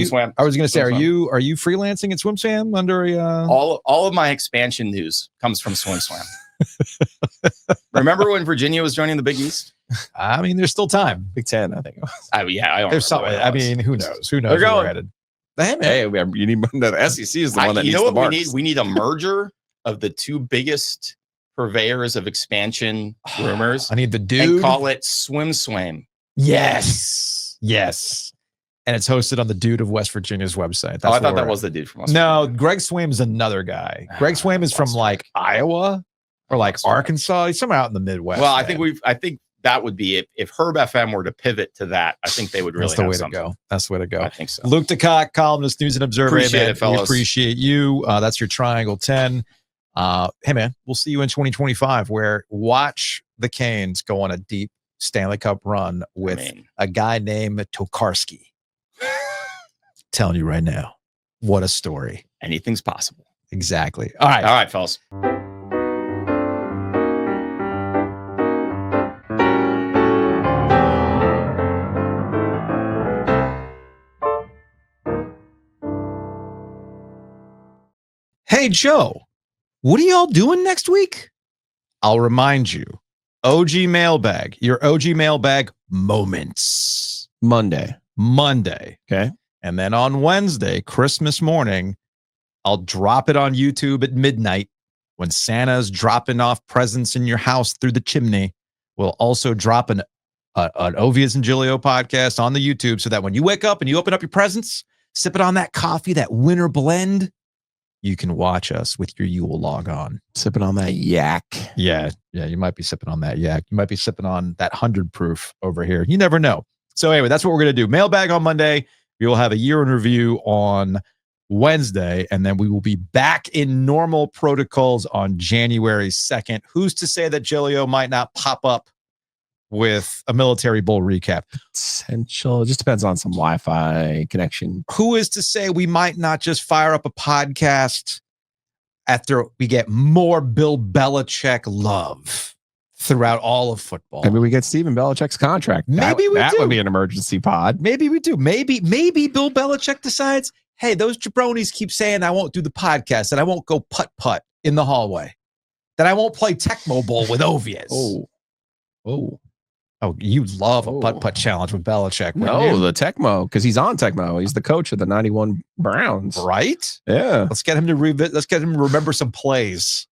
swam. I was going to say, Swim are you freelancing at Swim Swam under a? All of my expansion news comes from Swim Swam. Remember when Virginia was joining the Big East? I mean, there's still time. Big Ten, I think. I don't There's something. remember what it I was. mean, who knows? Who knows? They're where going. we're headed. Hey, you need the SEC is the one that you needs know the what we marks. need? We need a merger of the two biggest purveyors of expansion rumors I need the and dude. call it Swim Swam. Yes. And it's hosted on the Dude of West Virginia's website. I what thought that we're was the dude from at. West No, Virginia. Greg Swam is another guy. Greg Swam is from West like Iowa or like West Virginia. Arkansas. He's somewhere out in the Midwest. Well, man. I think that would be if Herb FM were to pivot to that. I think they would really That's the have way to something. go. That's the way to go. I think so. Luke DeCock, columnist, News and Observer. Appreciate Hey, man, it, fellas. We appreciate you. That's your Triangle 10. Hey, man, we'll see you in 2025 where watch the Canes go on a deep Stanley Cup run with a guy named Tokarski. Telling you right now, what a story. Anything's possible. Exactly. All right. All right, fellas. Hey, Joe, what are y'all doing next week? I'll remind you, OG Mailbag, your OG Mailbag moments. Monday. Okay. And then on Wednesday, Christmas morning, I'll drop it on YouTube at midnight when Santa's dropping off presents in your house through the chimney. We'll also drop an Ovies and Giglio podcast on the YouTube so that when you wake up and you open up your presents, sipping on that coffee, that winter blend, you can watch us with your Yule log on. Sipping on that yak. Yeah, you might be sipping on that yak. You might be sipping on that 100 proof over here. You never know. So anyway, that's what we're going to do. Mailbag on Monday. We will have a year in review on Wednesday, and then we will be back in normal protocols on January 2nd. Who's to say that Giglio might not pop up with a military bowl recap? Essential. It just depends on some Wi-Fi connection. Who is to say we might not just fire up a podcast after we get more Bill Belichick love throughout all of football? Maybe we get Steven Belichick's contract. Maybe we that do. would be an emergency pod. Maybe we do. Maybe Bill Belichick decides, hey, those jabronis keep saying I won't do the podcast, that I won't go putt-putt in the hallway, that I won't play Tecmo Bowl with Ovies. Oh, you love a putt-putt challenge with Belichick. wouldn't No, you? the Tecmo, because he's on Tecmo. He's the coach of the 91 Browns. Right? Yeah. Let's get him to let's get him to remember some plays.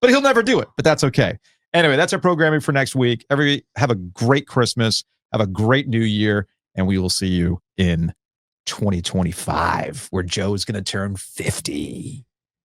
But he'll never do it, but that's okay. Anyway, that's our programming for next week. Have a great Christmas. Have a great new year. And we will see you in 2025, where Joe's going to turn 50.